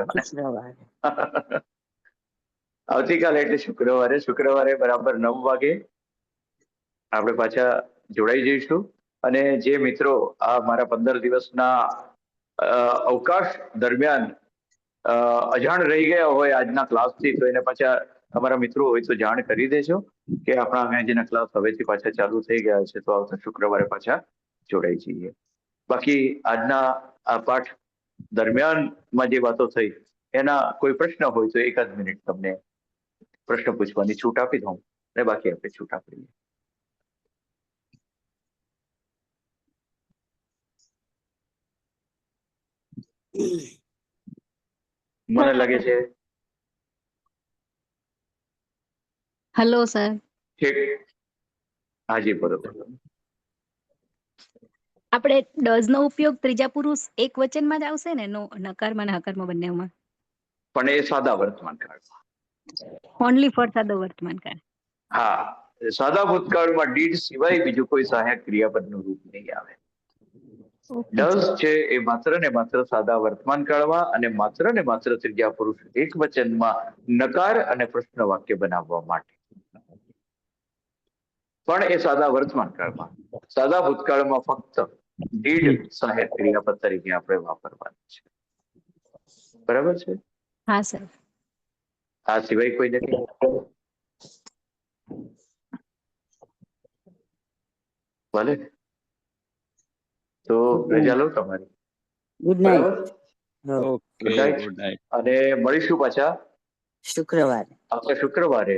આવતીકાલે એટલે શુક્રવારે બરાબર 9 વાગે આપણે પાછા જોડાઈ જઈશું. અને જે મિત્રો આ મારા 15 દિવસના અવકાશ દરમિયાન અજાણ રહી ગયા હોય આજના ક્લાસથી, તો એને પાછા અમારા મિત્રો હોય તો જાણ કરી દેજો કે આપણા અંગ્રેજીના ક્લાસ હવેથી પાછા ચાલુ થઈ ગયા છે, તો આવતા શુક્રવારે પાછા જોડાઈ જઈએ. બાકી આજના આ પાઠ દરમિયાનમાં જે વાતો થઈ એના કોઈ પ્રશ્ન હોય તો 1 જ મિનિટ તમને પ્રશ્ન પૂછવાની છૂટ આપી દઉં, અને બાકી આપણે છૂટા પડીએ. મને લાગે છે હેલો સર. ઠીક, હાજી બરોબર. આપણે ડઝ નો ઉપયોગ ત્રીજા પુરુષ એક વચનમાં જ આવશે ને? નો, નકારમાં અને હકારમાં બંનેમાં? પણ એ સાદા વર્તમાન કાળમાં. ઓનલી ફોર સાદો વર્તમાન કાળ. હા, સાદા ભૂતકાળમાં ડીડ સિવાય બીજું કોઈ સહાયક ક્રિયાપદનું રૂપ નહીં આવે. ડઝ છે એ માત્ર ને માત્ર સાદા વર્તમાન કાળમાં અને માત્ર ત્રીજા પુરુષ એક વચનમાં નકાર અને પ્રશ્ન વાક્ય બનાવવા માટે. પણ એ સાદા વર્તમાન કાળમાં. સાદા ભૂતકાળમાં ફક્ત ડીડ સહાયક ક્રિયાપદ તરીકે આપણે વાપરવાનું છે. બરાબર છે? હા સર. આ સિવાય કોઈ નથી. ભલે, તો રજા લો તમારી. Good night. Okay, good night. અને મળીશું પાછા શુક્રવારે. આવતા શુક્રવારે